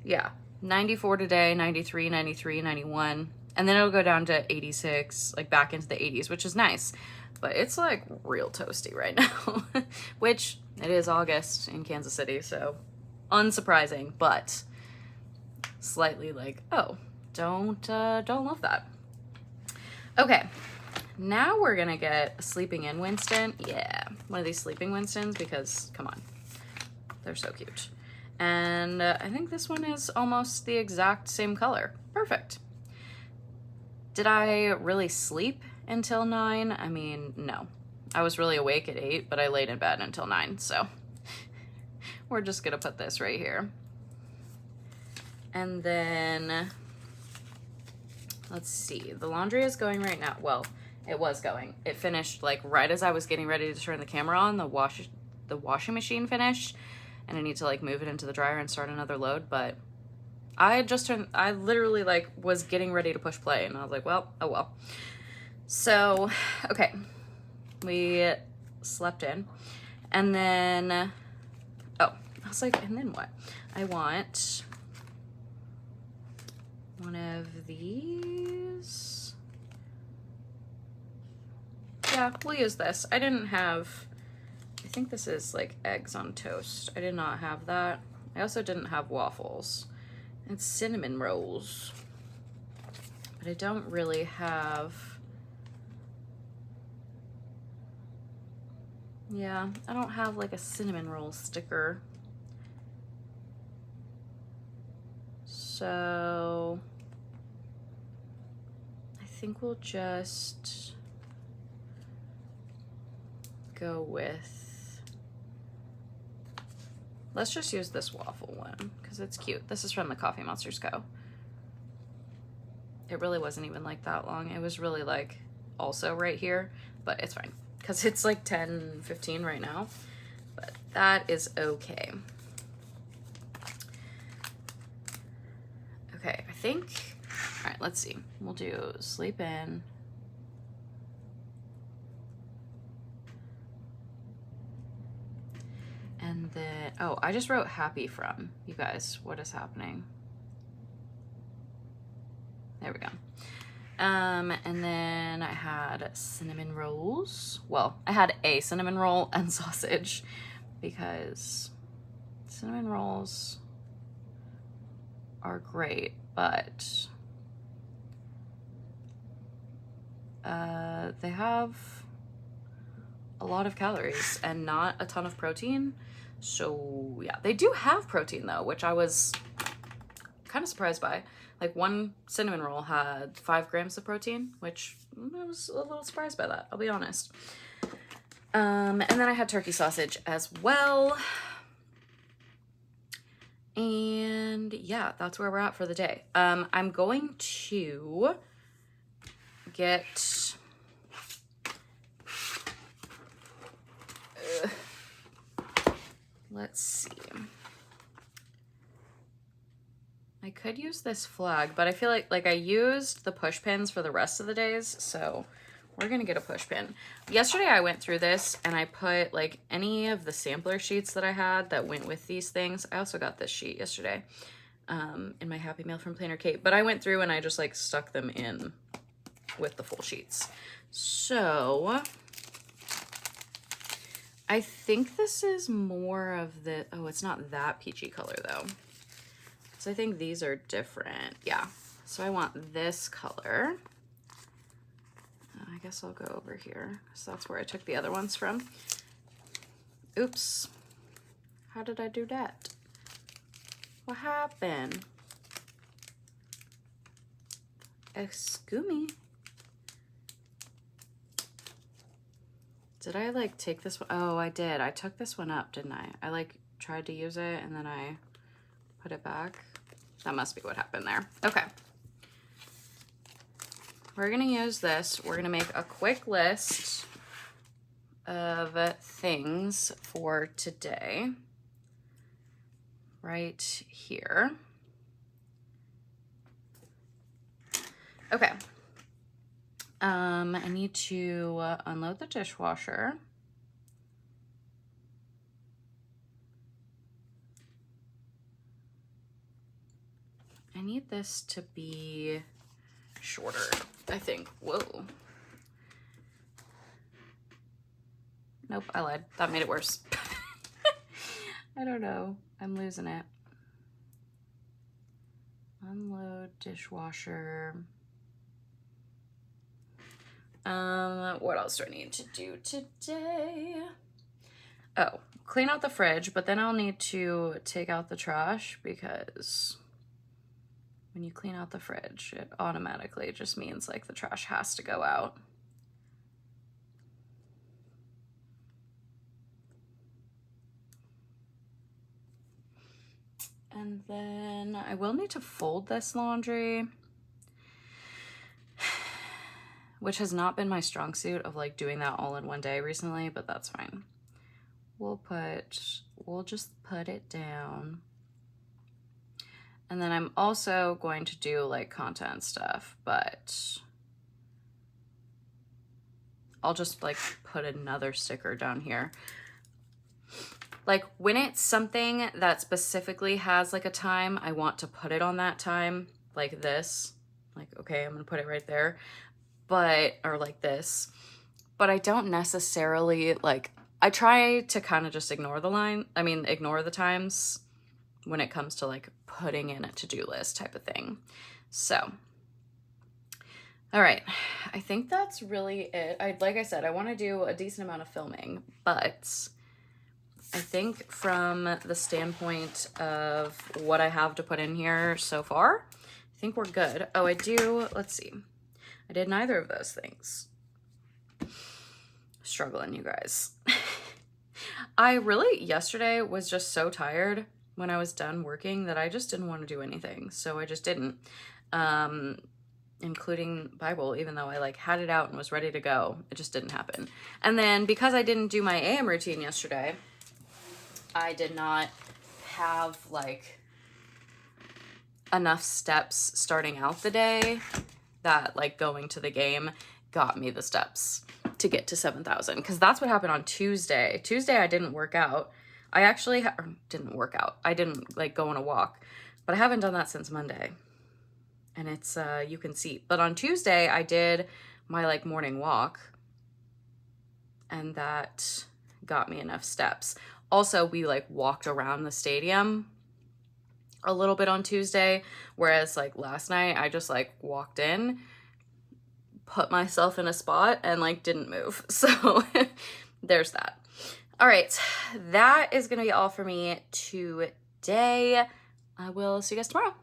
Yeah, 94 today, 93, 93, 91. And then it'll go down to 86, like back into the 80s, which is nice. But it's like real toasty right now, which it is August in Kansas City, so unsurprising, but slightly like, oh, don't love that. Okay, now we're gonna get a sleeping in Winston. Yeah, one of these sleeping Winstons, because come on, they're so cute. And I think this one is almost the exact same color. Perfect. Did I really sleep until 9? I mean, no. I was really awake at 8, but I laid in bed until 9, so we're just gonna put this right here. And then, let's see, the laundry is going right now. Well, it was going. It finished like right as I was getting ready to turn the camera on. The washing machine finished, and I need to like move it into the dryer and start another load, but I literally like was getting ready to push play, and I was like, well, oh well. So, okay, we slept in, and then, oh, I was like, and then what? I want one of these. Yeah, we'll use this. I didn't have, I think this is like eggs on toast. I did not have that. I also didn't have waffles. It's cinnamon rolls. But I don't really have, yeah, I don't have like a cinnamon roll sticker. So I think we'll just go with, let's just use this waffle one because it's cute. This is from the Coffee Monsters Co. It really wasn't even like that long. It was really like also right here, but it's fine because it's like 10:15 right now, but that is okay. Okay, I think, all right, let's see. We'll do sleep in. And then, oh, I just wrote happy from. You guys, what is happening? There we go. And then I had cinnamon rolls. Well, I had a cinnamon roll and sausage because cinnamon rolls are great, but they have a lot of calories and not a ton of protein. So yeah, they do have protein though, which I was kind of surprised by. Like one cinnamon roll had 5 grams of protein, which I was a little surprised by that, I'll be honest. And then I had turkey sausage as well. And yeah, that's where we're at for the day. I'm going to get, let's see. I could use this flag, but I feel like I used the push pins for the rest of the days, so we're gonna get a push pin. Yesterday I went through this and I put like any of the sampler sheets that I had that went with these things. I also got this sheet yesterday in my Happy Meal from Planner Kate, but I went through and I just like stuck them in with the full sheets. So I think this is more of the, oh, it's not that peachy color though. So I think these are different. Yeah. So I want this color. I guess I'll go over here because that's where I took the other ones from. Oops. How did I do that? What happened? Excuse me. Did I like take this one? Oh, I did. I took this one up, didn't I? I like tried to use it and then I put it back. That must be what happened there. Okay. We're gonna use this. We're gonna make a quick list of things for today. Right here. Okay. I need to unload the dishwasher. I need this to be shorter, I think. Whoa. Nope, I lied. That made it worse. I don't know. I'm losing it. Unload dishwasher. What else do I need to do today? Oh, clean out the fridge, but then I'll need to take out the trash because when you clean out the fridge, it automatically just means like the trash has to go out. And then I will need to fold this laundry, which has not been my strong suit of like doing that all in one day recently, but that's fine. We'll just put it down. And then I'm also going to do like content stuff, but I'll just like put another sticker down here. Like when it's something that specifically has like a time, I want to put it on that time, like this. Like, okay, I'm gonna put it right there, or like this. But I don't necessarily like, I try to kind of just ignore the times when it comes to like putting in a to-do list type of thing. So, all right, I think that's really it. Like I said, I want to do a decent amount of filming, but I think from the standpoint of what I have to put in here so far, I think we're good. Oh, let's see. I did neither of those things. Struggling, you guys. I really, yesterday was just so tired when I was done working that I just didn't want to do anything. So I just didn't, including Bible, even though I like had it out and was ready to go, it just didn't happen. And then because I didn't do my AM routine yesterday, I did not have like enough steps starting out the day that like going to the game got me the steps to get to 7,000, because that's what happened on Tuesday. Tuesday I didn't work out. I actually didn't work out. I didn't like go on a walk, but I haven't done that since Monday. And it's you can see. But on Tuesday I did my like morning walk, and that got me enough steps. Also, we like walked around the stadium a little bit on Tuesday, whereas like last night I just like walked in, put myself in a spot, and like didn't move. So there's that. All right, that is gonna be all for me today. I will see you guys tomorrow.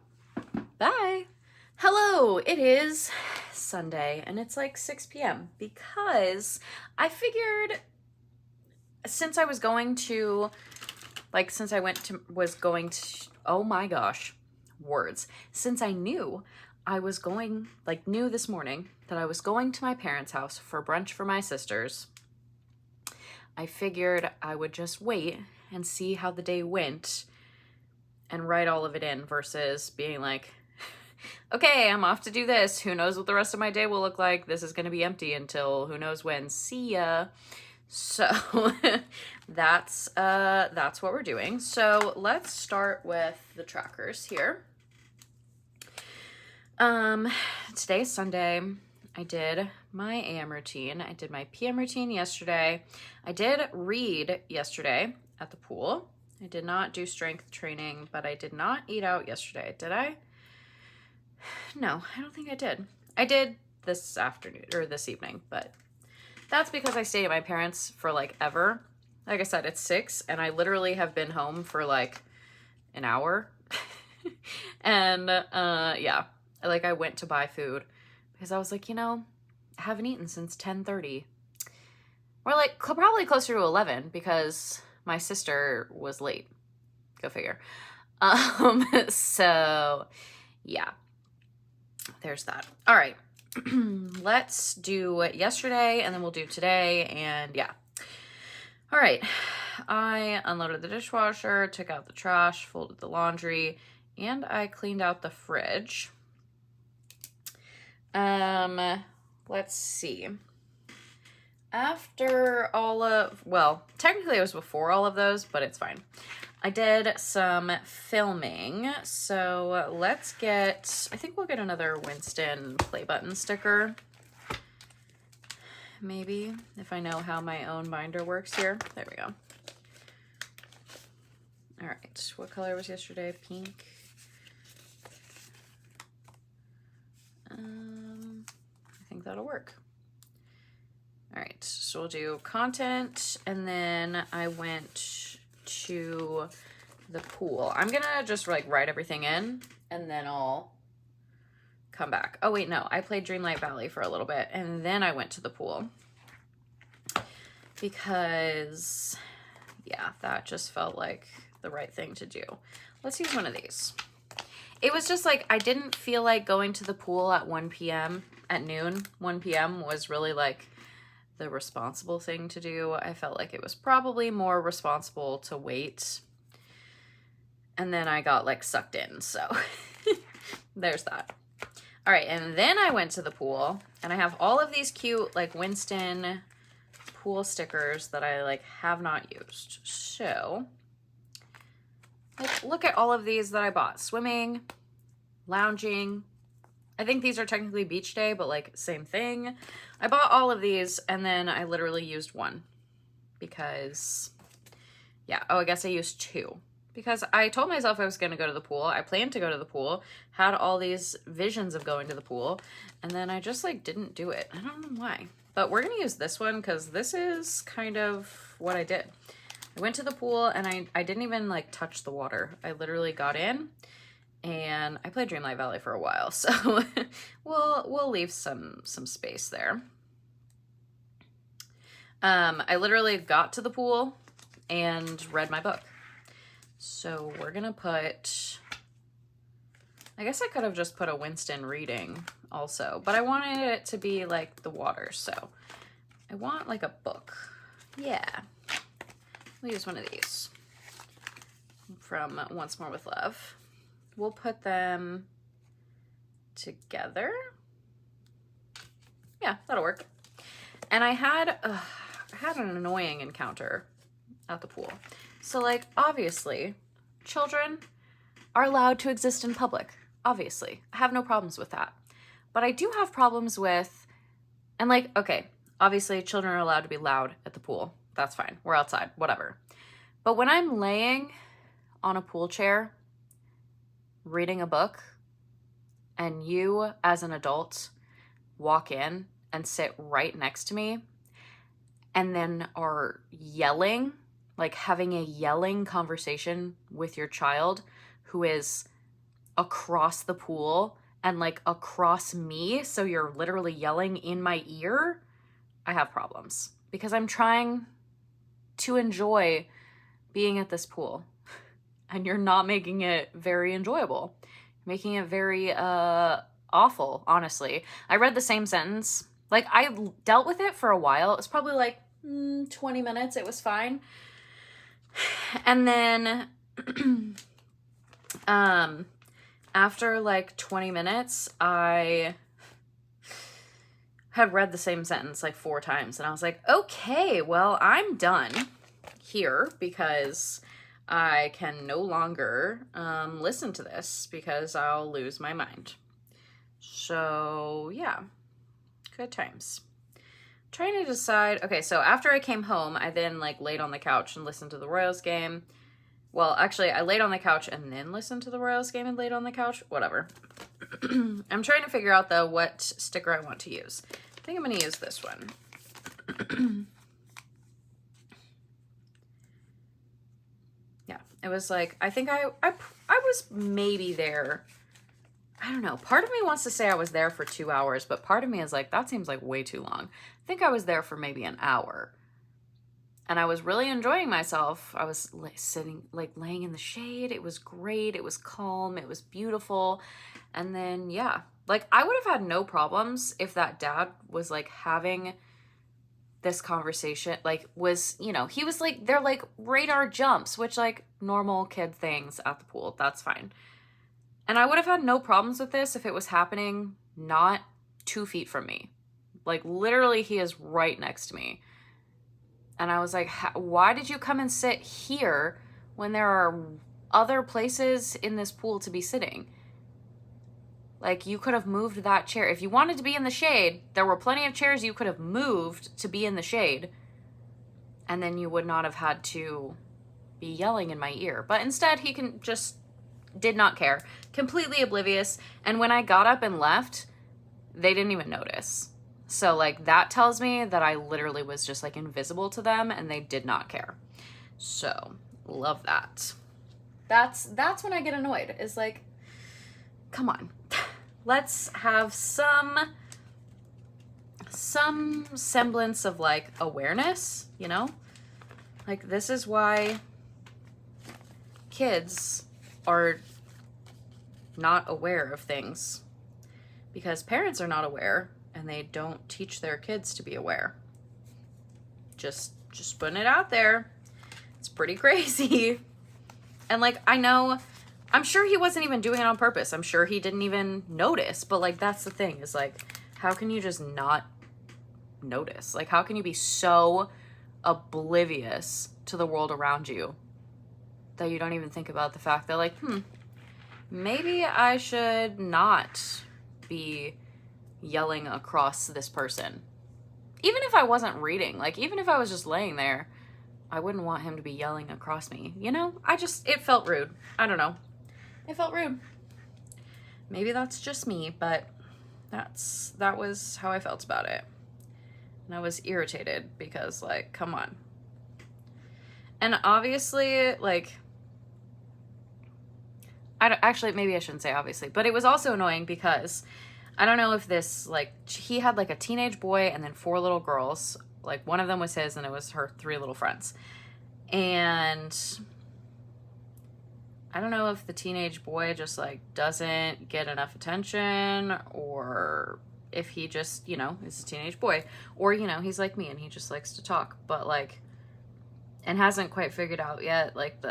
Bye. Hello, it is Sunday and it's like 6 p.m. because I figured since I was going to, oh my gosh, words. Since I knew I was going, knew this morning that I was going to my parents' house for brunch for my sisters, I figured I would just wait and see how the day went and write all of it in versus being like, okay, I'm off to do this. Who knows what the rest of my day will look like? This is going to be empty until who knows when. See ya. So that's what we're doing. So let's start with the trackers here. Today is Sunday. I did my AM routine. I did my PM routine yesterday. I did read yesterday at the pool. I did not do strength training, but I did not eat out yesterday. Did I? No, I don't think I did. I did this afternoon or this evening, but that's because I stayed at my parents for like ever. Like I said, it's 6 and I literally have been home for like an hour. And yeah, like I went to buy food because I was like, I haven't eaten since 10:30. Or like probably closer to 11 because my sister was late. Go figure. So yeah, there's that. All right. Let's do yesterday and then we'll do today, and yeah. All right. I unloaded the dishwasher, took out the trash, folded the laundry, and I cleaned out the fridge. Let's see. After technically it was before all of those, but it's fine. I did some filming, so let's get, I think we'll get another Winston play button sticker. Maybe, if I know how my own binder works here. There we go. All right, what color was yesterday? Pink. I think that'll work. All right, so we'll do content, and then I went to the pool. I'm gonna just like write everything in, and then I'll come back. Oh wait, no, I played Dreamlight Valley for a little bit, and then I went to the pool. Because, yeah, that just felt like the right thing to do. Let's use one of these. It was just like, I didn't feel like going to the pool at 1 p.m. at noon. 1 p.m. was really like the responsible thing to do. I felt like it was probably more responsible to wait. And then I got like sucked in, so there's that. All right, and then I went to the pool, and I have all of these cute like Winston pool stickers that I like have not used. So like, look at all of these that I bought. Swimming, lounging. I think these are technically beach day, but like same thing. I bought all of these, and then I literally used one because, yeah. Oh, I guess I used two because I told myself I was going to go to the pool. I planned to go to the pool, had all these visions of going to the pool, and then I just like didn't do it. I don't know why. But we're going to use this one because this is kind of what I did. I went to the pool, and I didn't even like touch the water. I literally got in, and I played Dreamlight Valley for a while, so we'll leave some space there. I literally got to the pool and read my book. So we're going to put, I guess I could have just put a Winston reading also, but I wanted it to be like the water, so I want like a book. Yeah. We'll use one of these from Once More with Love. We'll put them together. Yeah, that'll work. And I had an annoying encounter at the pool. So like, obviously, children are allowed to exist in public. Obviously, I have no problems with that. But I do have problems with, and like, okay, obviously children are allowed to be loud at the pool. That's fine. We're outside, whatever. But when I'm laying on a pool chair, reading a book, and you as an adult walk in and sit right next to me, and then are yelling, like having a yelling conversation with your child who is across the pool and like across me, so you're literally yelling in my ear, I have problems because I'm trying to enjoy being at this pool and you're not making it very enjoyable. You're making it very awful, honestly. I read the same sentence. Like, I dealt with it for a while. It was probably like 20 minutes. It was fine. And then after like 20 minutes, I had read the same sentence like 4 times, and I was like, okay, well, I'm done here because I can no longer listen to this because I'll lose my mind. So yeah, good times. Trying to decide. Okay, so after I came home, I then like laid on the couch and listened to the Royals game. Well, actually, I laid on the couch and then listened to the Royals game and laid on the couch. Whatever. I'm trying to figure out, though, what sticker I want to use. I think I'm going to use this one. Yeah, it was like, I think I was maybe there. I don't know. Part of me wants to say I was there for 2 hours, but part of me is like, that seems like way too long. I think I was there for maybe an hour. And I was really enjoying myself. I was sitting, like laying in the shade. It was great. It was calm. It was beautiful. And then, yeah, like I would have had no problems if that dad was like having this conversation, like was, you know, he was like, they're like radar jumps, which like normal kid things at the pool. That's fine. And I would have had no problems with this if it was happening not 2 feet from me. Like literally he is right next to me. And I was like, why did you come and sit here when there are other places in this pool to be sitting? Like, you could have moved that chair. If you wanted to be in the shade, there were plenty of chairs you could have moved to be in the shade, and then you would not have had to be yelling in my ear. But instead, he did not care. Completely oblivious. And when I got up and left, they didn't even notice. So, like, that tells me that I literally was just, like, invisible to them, and they did not care. So, love that. That's when I get annoyed, is like, come on. Let's have some semblance of, like, awareness, you know? Like, this is why kids are not aware of things. Because parents are not aware, and they don't teach their kids to be aware. Just putting it out there. It's pretty crazy. And, like, I'm sure he wasn't even doing it on purpose. I'm sure he didn't even notice. But, like, that's the thing, is, like, how can you just not notice? Like, how can you be so oblivious to the world around you that you don't even think about the fact that, like, maybe I should not be yelling across this person. Even if I wasn't reading, like, even if I was just laying there, I wouldn't want him to be yelling across me, you know? It felt rude. I don't know. It felt rude. Maybe that's just me, but that was how I felt about it. And I was irritated because, like, come on. And obviously, like, actually, maybe I shouldn't say obviously, but it was also annoying because I don't know if this, like, he had, like, a teenage boy and then 4 little girls. Like, one of them was his and it was her 3 little friends. And I don't know if the teenage boy just, like, doesn't get enough attention, or if he just, you know, is a teenage boy, or, you know, he's like me and he just likes to talk, but, like, and hasn't quite figured out yet, like,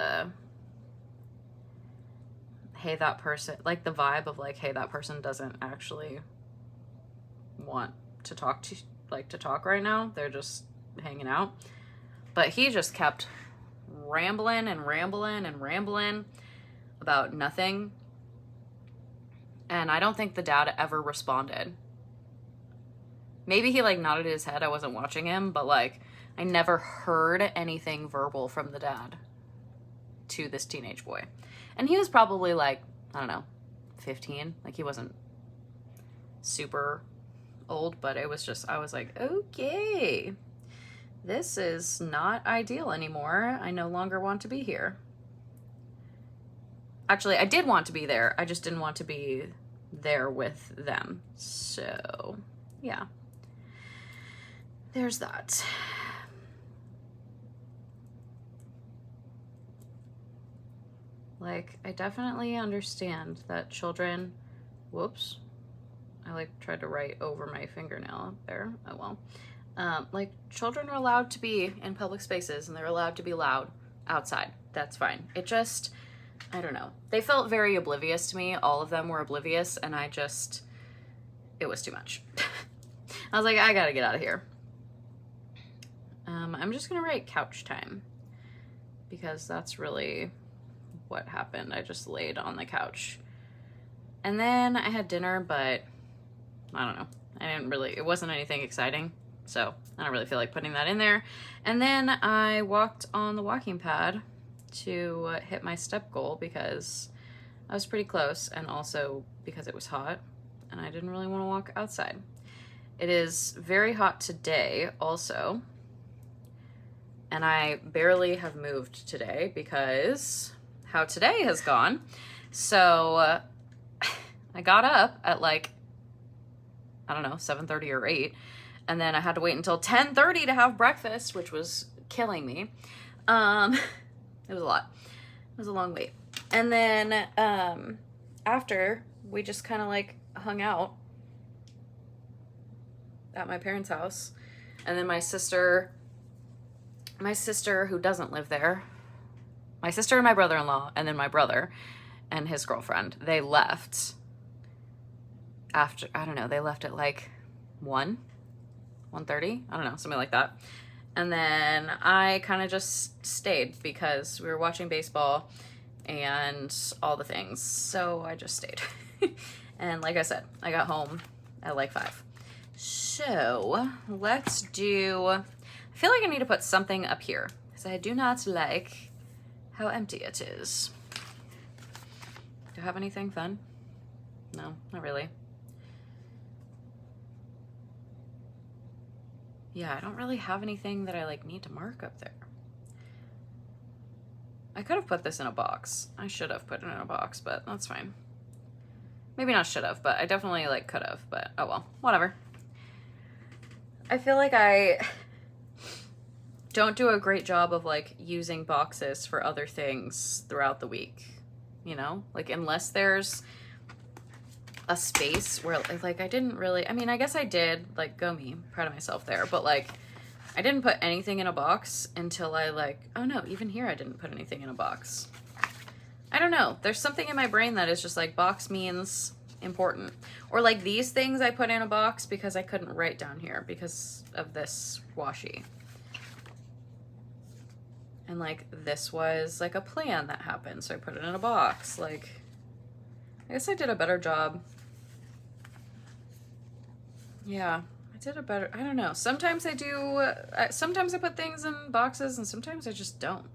hey, that person, like, the vibe of, like, hey, that person doesn't actually want to talk right now. They're just hanging out. But he just kept rambling and rambling and rambling about nothing. And I don't think the dad ever responded. Maybe he, like, nodded his head. I wasn't watching him, but, like, I never heard anything verbal from the dad to this teenage boy. And he was probably, like, I don't know, 15. Like, he wasn't super old, but it was just, I was like, okay, this is not ideal anymore. I no longer want to be here. Actually, I did want to be there. I just didn't want to be there with them. So, yeah. There's that. Like, I definitely understand that children, whoops, I, like, tried to write over my fingernail there. Oh, well. Like, children are allowed to be in public spaces and they're allowed to be loud outside. That's fine. It just, I don't know. They felt very oblivious to me. All of them were oblivious, and it was too much. I was like, I gotta get out of here. I'm just gonna write couch time because that's really what happened. I just laid on the couch. And then I had dinner, but I don't know. It wasn't anything exciting, so I don't really feel like putting that in there. And then I walked on the walking pad to hit my step goal because I was pretty close, and also because it was hot and I didn't really want to walk outside. It is very hot today also, and I barely have moved today because how today has gone. So I got up at, like, I don't know, 7:30 or 8, and then I had to wait until 10:30 to have breakfast, which was killing me. It was a lot. It was a long wait. And then after, we just kind of, like, hung out at my parents' house. And then my sister who doesn't live there, my sister and my brother-in-law, and then my brother and his girlfriend, they left after, I don't know, they left at like 1:30, I don't know, something like that. And then I kind of just stayed because we were watching baseball and all the things. So I just stayed. And like I said, I got home at like 5. So let's do, I feel like I need to put something up here because I do not like how empty it is. Do you have anything fun? No, not really. Yeah, I don't really have anything that I like need to mark up there. I could have put this in a box. I should have put it in a box, but that's fine. Maybe not should have, but I definitely like could have, but oh well, whatever. I feel like I don't do a great job of like using boxes for other things throughout the week, you know? Like unless there's a space where like I didn't really, I mean, I guess I did, like go me, proud of myself there, but like I didn't put anything in a box until I like, oh no, even here I didn't put anything in a box. I don't know. There's something in my brain that is just like box means important. Or like these things I put in a box because I couldn't write down here because of this washi. And like this was like a plan that happened, so I put it in a box. Like I guess I did a better job. Yeah, I did a better, I don't know. Sometimes I do, sometimes I put things in boxes and sometimes I just don't.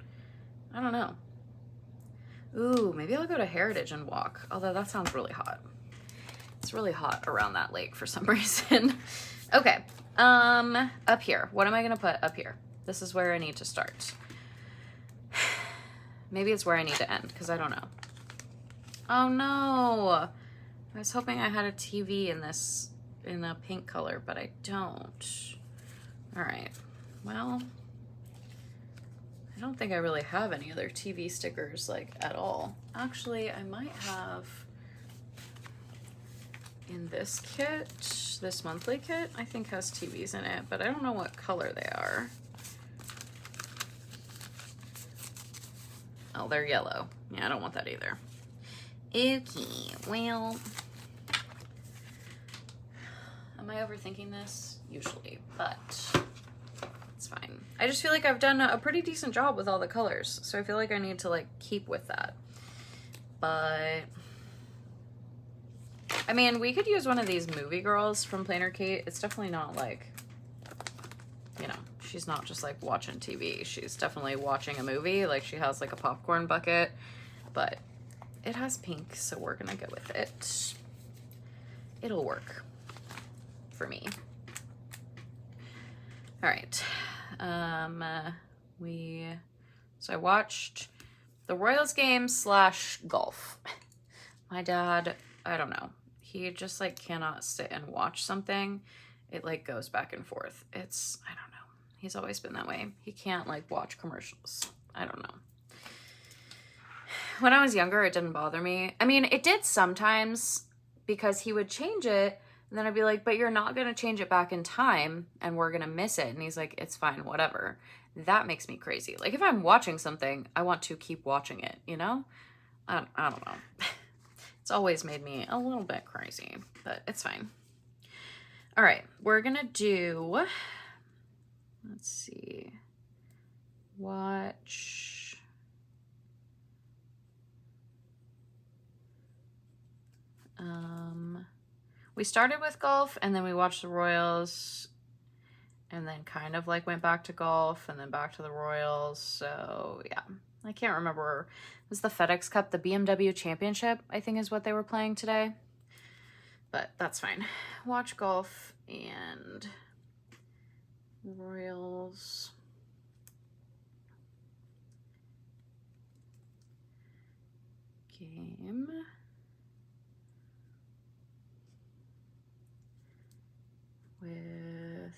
I don't know. Ooh, maybe I'll go to Heritage and walk, although that sounds really hot. It's really hot around that lake for some reason. Okay, up here. What am I gonna put up here? This is where I need to start. Maybe it's where I need to end, because I don't know. Oh no! I was hoping I had a TV in this, in a pink color, but I don't. All right, well, I don't think I really have any other TV stickers, like, at all. Actually, I might have in this kit, this monthly kit, I think has TVs in it, but I don't know what color they are. Oh, they're yellow. Yeah, I don't want that either. Okay, well, am I overthinking this? Usually, but it's fine. I just feel like I've done a pretty decent job with all the colors, so I feel like I need to like keep with that. But I mean, we could use one of these movie girls from Plainer Kate. It's definitely not like, you know, she's not just like watching TV. She's definitely watching a movie. Like she has like a popcorn bucket, but it has pink, so we're gonna go with it. It'll work for me. All right. So I watched the Royals game / golf. My dad, I don't know. He just like cannot sit and watch something. It like goes back and forth. I don't know. He's always been that way. He can't like watch commercials. I don't know. When I was younger, it didn't bother me. I mean, it did sometimes because he would change it and then I'd be like, but you're not going to change it back in time and we're going to miss it. And he's like, it's fine, whatever. That makes me crazy. Like if I'm watching something, I want to keep watching it, you know? I don't know. It's always made me a little bit crazy, but it's fine. All right, we're gonna do, let's see, watch, we started with golf and then we watched the Royals and then kind of like went back to golf and then back to the Royals. So yeah, I can't remember. It was the FedEx Cup, the BMW Championship, I think is what they were playing today. But that's fine. Watch golf and Royals. Game. With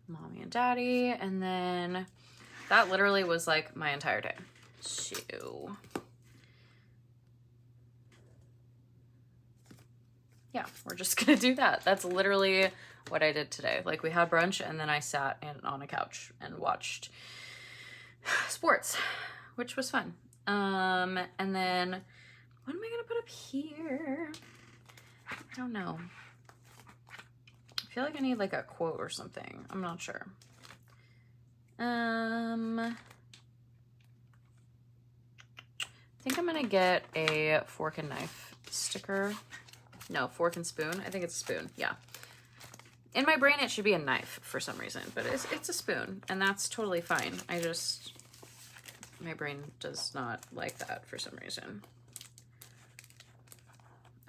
mommy and daddy, and then that literally was like my entire day. So yeah, we're just gonna do that. That's literally what I did today. Like we had brunch and then I sat on a couch and watched sports, which was fun. And then what am I gonna put up here? I don't know. I feel like I need like a quote or something. I'm not sure. I think I'm gonna get a fork and knife sticker. No, fork and spoon. I think it's a spoon. Yeah. In my brain, it should be a knife for some reason, but it's a spoon, and that's totally fine. My brain does not like that for some reason.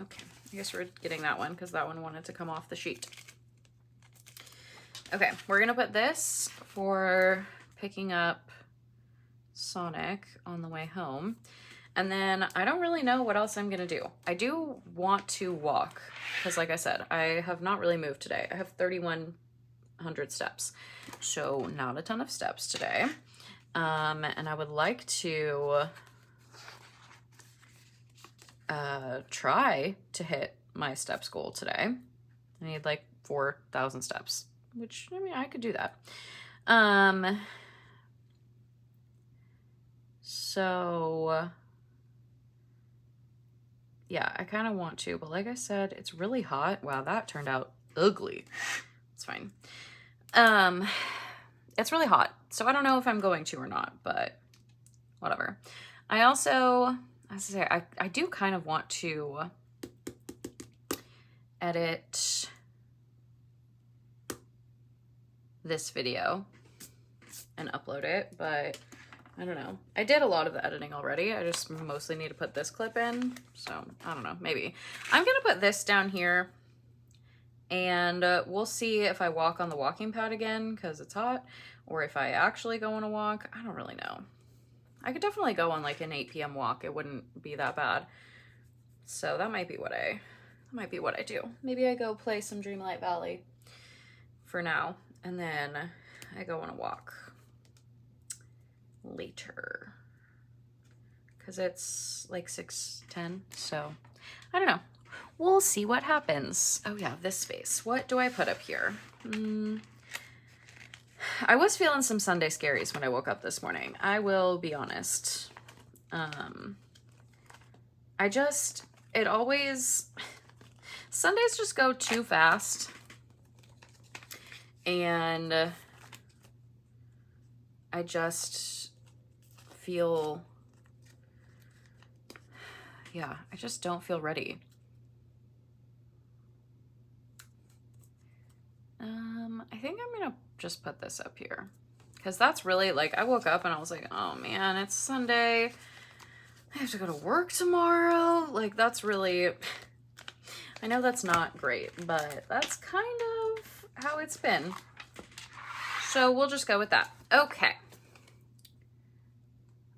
Okay, I guess we're getting that one because that one wanted to come off the sheet. Okay, we're gonna put this for picking up Sonic on the way home. And then I don't really know what else I'm gonna do. I do want to walk because like I said, I have not really moved today. I have 3,100 steps. So not a ton of steps today. And I would like to try to hit my steps goal today. I need like 4,000 steps, which I mean, I could do that. So yeah, I kind of want to, but like I said, it's really hot. Wow, that turned out ugly. It's fine. It's really hot, so I don't know if I'm going to or not, but whatever. I also, as I say, I do kind of want to edit this video and upload it, but I don't know. I did a lot of the editing already. I just mostly need to put this clip in. So I don't know, maybe. I'm going to put this down here and we'll see if I walk on the walking pad again because it's hot or if I actually go on a walk. I don't really know. I could definitely go on like an 8 p.m. walk. It wouldn't be that bad. So that might be what I do. Maybe I go play some Dreamlight Valley for now and then I go on a walk later because it's like 6:10, so I don't know. We'll see what happens. Oh yeah, this space. What do I put up here? I was feeling some Sunday scaries when I woke up this morning. I will be honest. Sundays just go too fast, and I just feel, yeah, I just don't feel ready. I think I'm gonna just put this up here because that's really like, I woke up and I was like, oh man, it's Sunday. I have to go to work tomorrow. Like that's really, I know that's not great, but that's kind of how it's been. So we'll just go with that. Okay.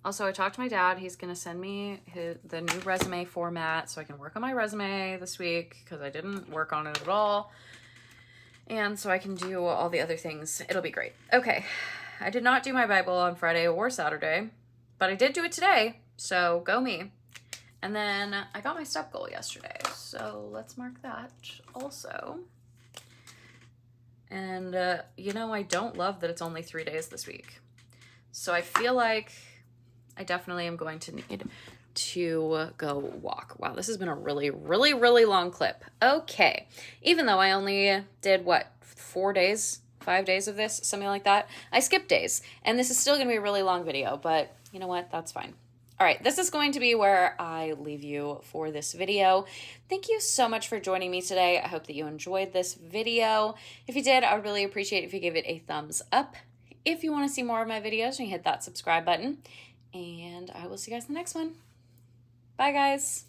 Also, I talked to my dad. He's going to send me the new resume format so I can work on my resume this week because I didn't work on it at all. And so I can do all the other things. It'll be great. Okay. I did not do my Bible on Friday or Saturday, but I did do it today. So go me. And then I got my step goal yesterday. So let's mark that also. And, you know, I don't love that it's only 3 days this week. So I feel like I definitely am going to need to go walk. Wow, this has been a really, really, really long clip. Okay. Even though I only did, what, 4 days, 5 days of this, something like that. I skipped days. And this is still going to be a really long video, but you know what? That's fine. All right, this is going to be where I leave you for this video. Thank you so much for joining me today. I hope that you enjoyed this video. If you did, I would really appreciate if you gave it a thumbs up. If you want to see more of my videos, you can hit that subscribe button. And I will see you guys in the next one. Bye, guys.